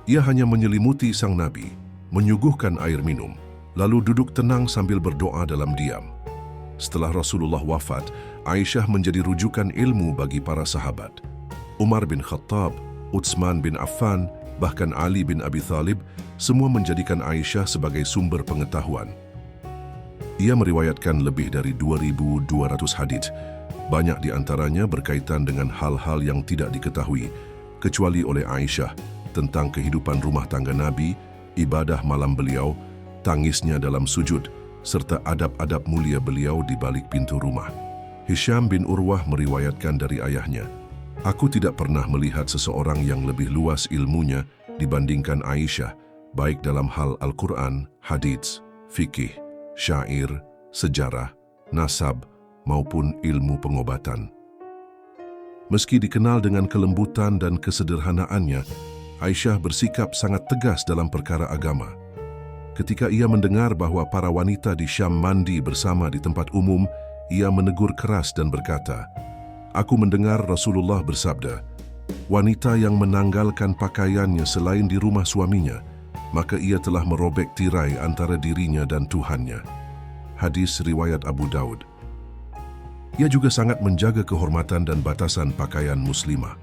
Ia hanya menyelimuti sang nabi, menyuguhkan air minum, lalu duduk tenang sambil berdoa dalam diam. Setelah Rasulullah wafat, Aisyah menjadi rujukan ilmu bagi para sahabat. Umar bin Khattab, Utsman bin Affan, bahkan Ali bin Abi Thalib, semua menjadikan Aisyah sebagai sumber pengetahuan. Ia meriwayatkan lebih dari 2.200 hadits, banyak di antaranya berkaitan dengan hal-hal yang tidak diketahui, kecuali oleh Aisyah, tentang kehidupan rumah tangga Nabi, ibadah malam beliau, tangisnya dalam sujud, serta adab-adab mulia beliau di balik pintu rumah. Hisham bin Urwah meriwayatkan dari ayahnya, "Aku tidak pernah melihat seseorang yang lebih luas ilmunya dibandingkan Aisyah, baik dalam hal Al-Quran, hadits, fikih, syair, sejarah, nasab, maupun ilmu pengobatan." Meski dikenal dengan kelembutan dan kesederhanaannya, Aisyah bersikap sangat tegas dalam perkara agama. Ketika ia mendengar bahwa para wanita di Syam mandi bersama di tempat umum, ia menegur keras dan berkata, "Aku mendengar Rasulullah bersabda, wanita yang menanggalkan pakaiannya selain di rumah suaminya, maka ia telah merobek tirai antara dirinya dan Tuhannya." Hadis riwayat Abu Daud. Ia juga sangat menjaga kehormatan dan batasan pakaian muslimah.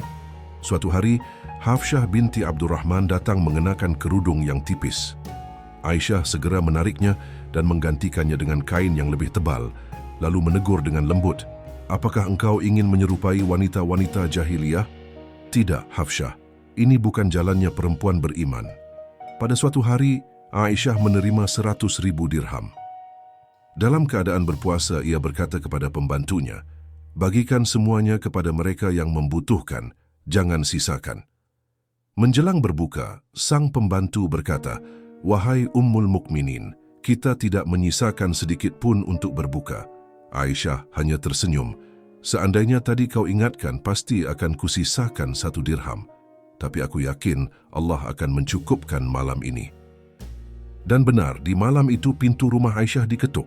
Suatu hari, Hafsyah binti Abdurrahman datang mengenakan kerudung yang tipis. Aisyah segera menariknya dan menggantikannya dengan kain yang lebih tebal, lalu menegur dengan lembut, "Apakah engkau ingin menyerupai wanita-wanita jahiliyah?" "Tidak, Hafsyah. ini bukan jalannya perempuan beriman. Pada suatu hari, Aisyah menerima 100.000 dirham. Dalam keadaan berpuasa, ia berkata kepada pembantunya, "Bagikan semuanya kepada mereka yang membutuhkan, jangan sisakan." Menjelang berbuka, sang pembantu berkata, "Wahai Ummul Mukminin, kita tidak menyisakan sedikit pun untuk berbuka." Aisyah hanya tersenyum. "Seandainya tadi kau ingatkan, pasti akan kusisakan 1 dirham. Tapi aku yakin Allah akan mencukupkan malam ini." Dan benar, di malam itu pintu rumah Aisyah diketuk.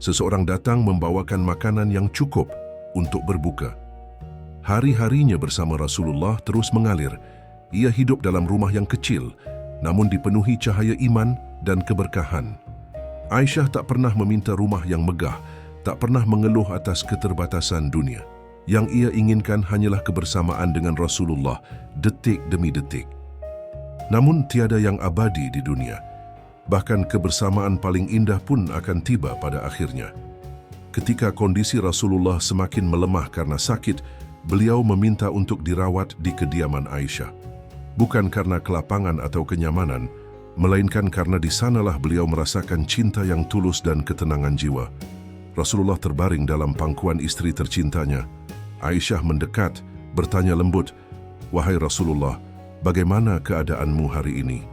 Seseorang datang membawakan makanan yang cukup untuk berbuka. Hari-harinya bersama Rasulullah terus mengalir. Ia hidup dalam rumah yang kecil, namun dipenuhi cahaya iman dan keberkahan. Aisyah tak pernah meminta rumah yang megah, tak pernah mengeluh atas keterbatasan dunia. Yang ia inginkan hanyalah kebersamaan dengan Rasulullah detik demi detik. Namun tiada yang abadi di dunia. Bahkan kebersamaan paling indah pun akan tiba pada akhirnya. Ketika kondisi Rasulullah semakin melemah karena sakit, beliau meminta untuk dirawat di kediaman Aisyah. Bukan karena kelapangan atau kenyamanan, melainkan karena di sanalah beliau merasakan cinta yang tulus dan ketenangan jiwa. Rasulullah terbaring dalam pangkuan istri tercintanya. Aisyah mendekat, bertanya lembut, "Wahai Rasulullah, bagaimana keadaanmu hari ini?"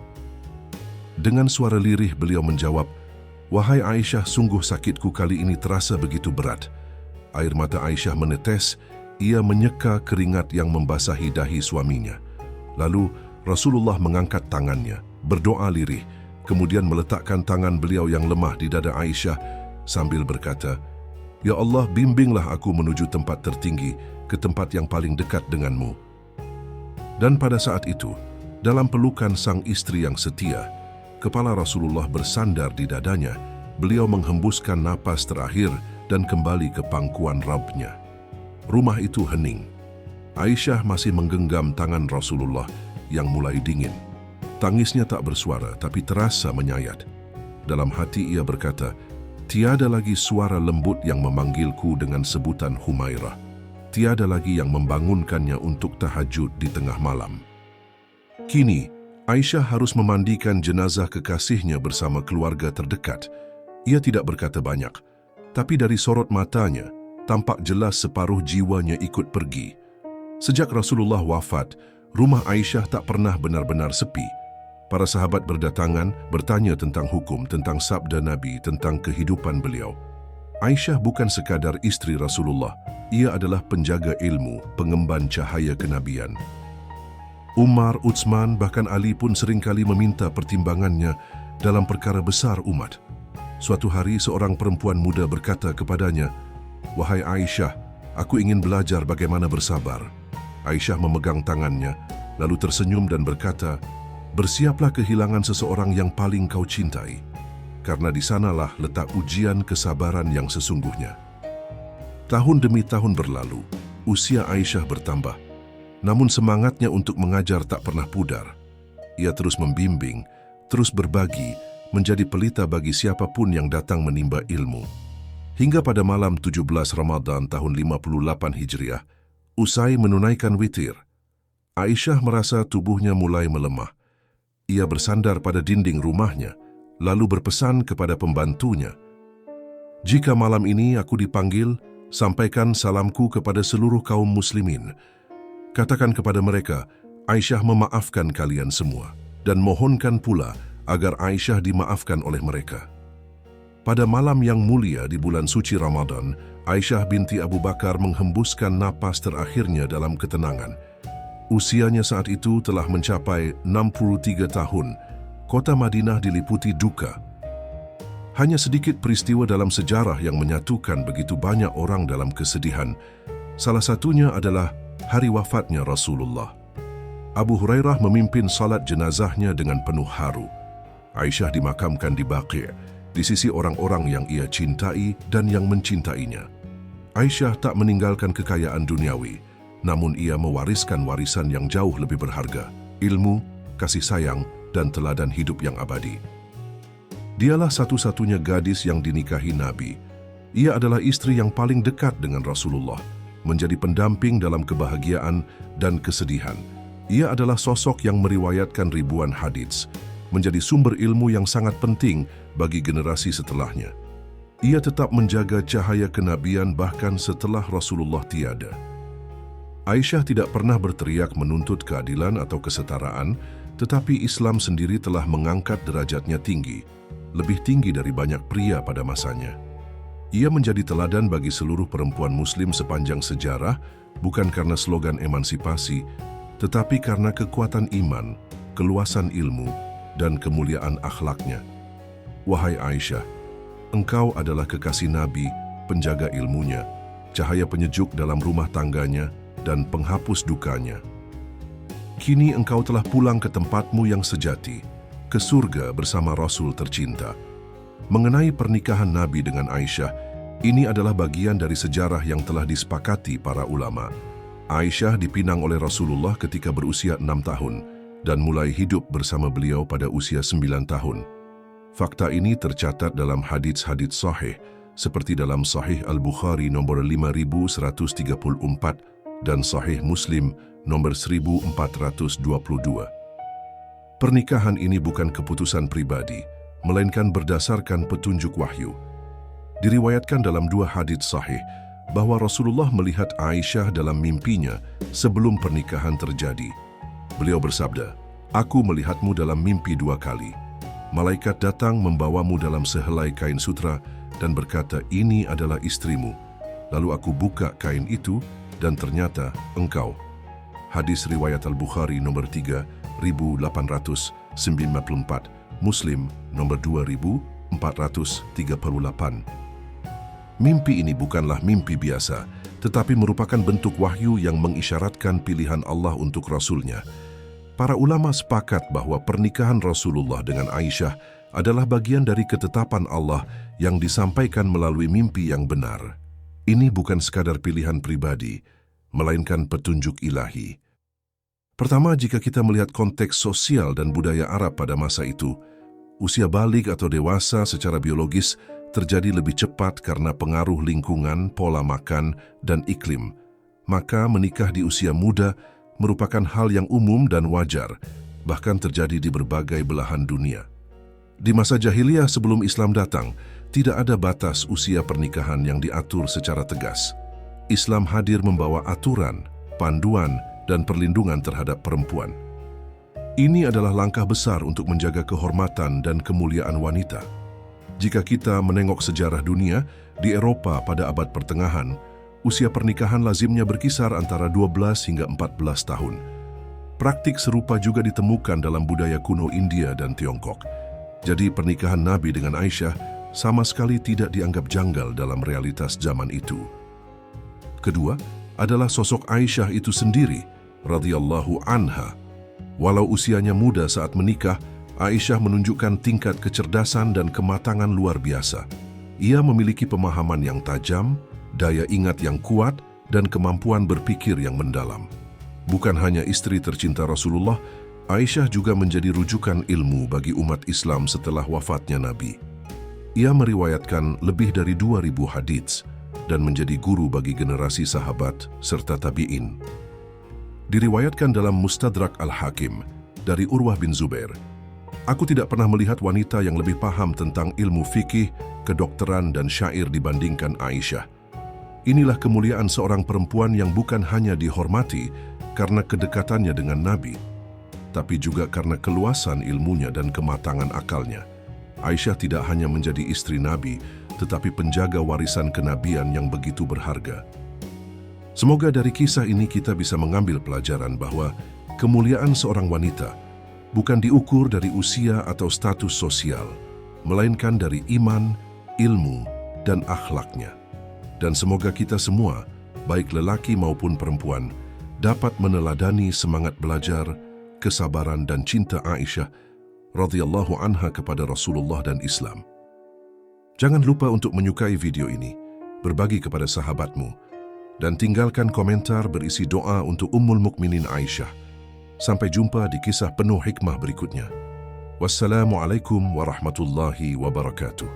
Dengan suara lirih beliau menjawab, "Wahai Aisyah, sungguh sakitku kali ini terasa begitu berat." Air mata Aisyah menetes, ia menyeka keringat yang membasahi dahi suaminya. Lalu Rasulullah mengangkat tangannya, berdoa lirih, kemudian meletakkan tangan beliau yang lemah di dada Aisyah sambil berkata, "Ya Allah, bimbinglah aku menuju tempat tertinggi, ke tempat yang paling dekat denganmu." Dan pada saat itu, dalam pelukan sang istri yang setia, kepala Rasulullah bersandar di dadanya. Beliau menghembuskan napas terakhir dan kembali ke pangkuan Rabb-nya. Rumah itu hening. Aisyah masih menggenggam tangan Rasulullah yang mulai dingin. Tangisnya tak bersuara, tapi terasa menyayat. Dalam hati ia berkata, "Tiada lagi suara lembut yang memanggilku dengan sebutan Humairah. Tiada lagi yang membangunkannya untuk tahajud di tengah malam." Kini, Aisyah harus memandikan jenazah kekasihnya bersama keluarga terdekat. Ia tidak berkata banyak, tapi dari sorot matanya, tampak jelas separuh jiwanya ikut pergi. Sejak Rasulullah wafat, rumah Aisyah tak pernah benar-benar sepi. Para sahabat berdatangan, bertanya tentang hukum, tentang sabda Nabi, tentang kehidupan beliau. Aisyah bukan sekadar istri Rasulullah, ia adalah penjaga ilmu, pengemban cahaya kenabian. Umar, Utsman, bahkan Ali pun seringkali meminta pertimbangannya dalam perkara besar umat. Suatu hari seorang perempuan muda berkata kepadanya, "Wahai Aisyah, aku ingin belajar bagaimana bersabar." Aisyah memegang tangannya, lalu tersenyum dan berkata, "Bersiaplah kehilangan seseorang yang paling kau cintai, karena di sanalah letak ujian kesabaran yang sesungguhnya." Tahun demi tahun berlalu, usia Aisyah bertambah. Namun semangatnya untuk mengajar tak pernah pudar. Ia terus membimbing, terus berbagi, menjadi pelita bagi siapapun yang datang menimba ilmu. Hingga pada malam 17 Ramadan tahun 58 Hijriah, usai menunaikan witir, Aisyah merasa tubuhnya mulai melemah. Ia bersandar pada dinding rumahnya, lalu berpesan kepada pembantunya, "Jika malam ini aku dipanggil, sampaikan salamku kepada seluruh kaum muslimin. Katakan kepada mereka, Aisyah memaafkan kalian semua, dan mohonkan pula agar Aisyah dimaafkan oleh mereka." Pada malam yang mulia di bulan suci Ramadan, Aisyah binti Abu Bakar menghembuskan napas terakhirnya dalam ketenangan. Usianya saat itu telah mencapai 63 tahun. Kota Madinah diliputi duka. Hanya sedikit peristiwa dalam sejarah yang menyatukan begitu banyak orang dalam kesedihan. Salah satunya adalah hari wafatnya Rasulullah. Abu Hurairah memimpin salat jenazahnya dengan penuh haru. Aisyah dimakamkan di Baqi', di sisi orang-orang yang ia cintai dan yang mencintainya. Aisyah tak meninggalkan kekayaan duniawi, namun ia mewariskan warisan yang jauh lebih berharga, ilmu, kasih sayang, dan teladan hidup yang abadi. Dialah satu-satunya gadis yang dinikahi Nabi. Ia adalah istri yang paling dekat dengan Rasulullah, menjadi pendamping dalam kebahagiaan dan kesedihan. Ia adalah sosok yang meriwayatkan ribuan hadits, menjadi sumber ilmu yang sangat penting bagi generasi setelahnya. Ia tetap menjaga cahaya kenabian bahkan setelah Rasulullah tiada. Aisyah tidak pernah berteriak menuntut keadilan atau kesetaraan, tetapi Islam sendiri telah mengangkat derajatnya tinggi, lebih tinggi dari banyak pria pada masanya. Ia menjadi teladan bagi seluruh perempuan Muslim sepanjang sejarah, bukan karena slogan emansipasi, tetapi karena kekuatan iman, keluasan ilmu, dan kemuliaan akhlaknya. Wahai Aisyah, engkau adalah kekasih Nabi, penjaga ilmunya, cahaya penyejuk dalam rumah tangganya, dan penghapus dukanya. Kini engkau telah pulang ke tempatmu yang sejati, ke surga bersama Rasul tercinta. Mengenai pernikahan Nabi dengan Aisyah, ini adalah bagian dari sejarah yang telah disepakati para ulama. Aisyah dipinang oleh Rasulullah ketika berusia 6 tahun dan mulai hidup bersama beliau pada usia 9 tahun. Fakta ini tercatat dalam hadits-hadits sahih, seperti dalam Sahih Al-Bukhari nomor 5134 dan Sahih Muslim nomor 1422. Pernikahan ini bukan keputusan pribadi, melainkan berdasarkan petunjuk wahyu. Diriwayatkan dalam 2 hadits sahih bahwa Rasulullah melihat Aisyah dalam mimpinya sebelum pernikahan terjadi. Beliau bersabda, "Aku melihatmu dalam mimpi 2 kali. Malaikat datang membawamu dalam sehelai kain sutra dan berkata, 'Ini adalah istrimu.' Lalu aku buka kain itu dan ternyata engkau." Hadis riwayat Al-Bukhari nomor 3894, Muslim nomor 2438. Mimpi ini bukanlah mimpi biasa, tetapi merupakan bentuk wahyu yang mengisyaratkan pilihan Allah untuk Rasul-Nya. Para ulama sepakat bahwa pernikahan Rasulullah dengan Aisyah adalah bagian dari ketetapan Allah yang disampaikan melalui mimpi yang benar. Ini bukan sekadar pilihan pribadi, melainkan petunjuk ilahi. Pertama, jika kita melihat konteks sosial dan budaya Arab pada masa itu, usia balik atau dewasa secara biologis terjadi lebih cepat karena pengaruh lingkungan, pola makan, dan iklim. Maka menikah di usia muda merupakan hal yang umum dan wajar, bahkan terjadi di berbagai belahan dunia. Di masa jahiliyah sebelum Islam datang, tidak ada batas usia pernikahan yang diatur secara tegas. Islam hadir membawa aturan, panduan, dan perlindungan terhadap perempuan. Ini adalah langkah besar untuk menjaga kehormatan dan kemuliaan wanita. Jika kita menengok sejarah dunia, di Eropa pada abad pertengahan, usia pernikahan lazimnya berkisar antara 12 hingga 14 tahun. Praktik serupa juga ditemukan dalam budaya kuno India dan Tiongkok. Jadi pernikahan Nabi dengan Aisyah sama sekali tidak dianggap janggal dalam realitas zaman itu. Kedua, adalah sosok Aisyah itu sendiri, radhiyallahu anha. Walau usianya muda saat menikah, Aisyah menunjukkan tingkat kecerdasan dan kematangan luar biasa. Ia memiliki pemahaman yang tajam, daya ingat yang kuat, dan kemampuan berpikir yang mendalam. Bukan hanya istri tercinta Rasulullah, Aisyah juga menjadi rujukan ilmu bagi umat Islam setelah wafatnya Nabi. Ia meriwayatkan lebih dari 2.000 hadits dan menjadi guru bagi generasi sahabat serta tabi'in. Diriwayatkan dalam Mustadrak Al-Hakim dari Urwah bin Zubair, "Aku tidak pernah melihat wanita yang lebih paham tentang ilmu fikih, kedokteran, dan syair dibandingkan Aisyah. Inilah kemuliaan seorang perempuan yang bukan hanya dihormati karena kedekatannya dengan Nabi, tapi juga karena keluasan ilmunya dan kematangan akalnya. Aisyah tidak hanya menjadi istri Nabi, tetapi penjaga warisan kenabian yang begitu berharga." Semoga dari kisah ini kita bisa mengambil pelajaran bahwa kemuliaan seorang wanita bukan diukur dari usia atau status sosial, melainkan dari iman, ilmu, dan akhlaknya. Dan semoga kita semua, baik lelaki maupun perempuan, dapat meneladani semangat belajar, kesabaran, dan cinta Aisyah radhiyallahu anha kepada Rasulullah dan Islam. Jangan lupa untuk menyukai video ini, berbagi kepada sahabatmu, dan tinggalkan komentar berisi doa untuk Ummul Mukminin Aisyah. Sampai jumpa di kisah penuh hikmah berikutnya. Wassalamualaikum warahmatullahi wabarakatuh.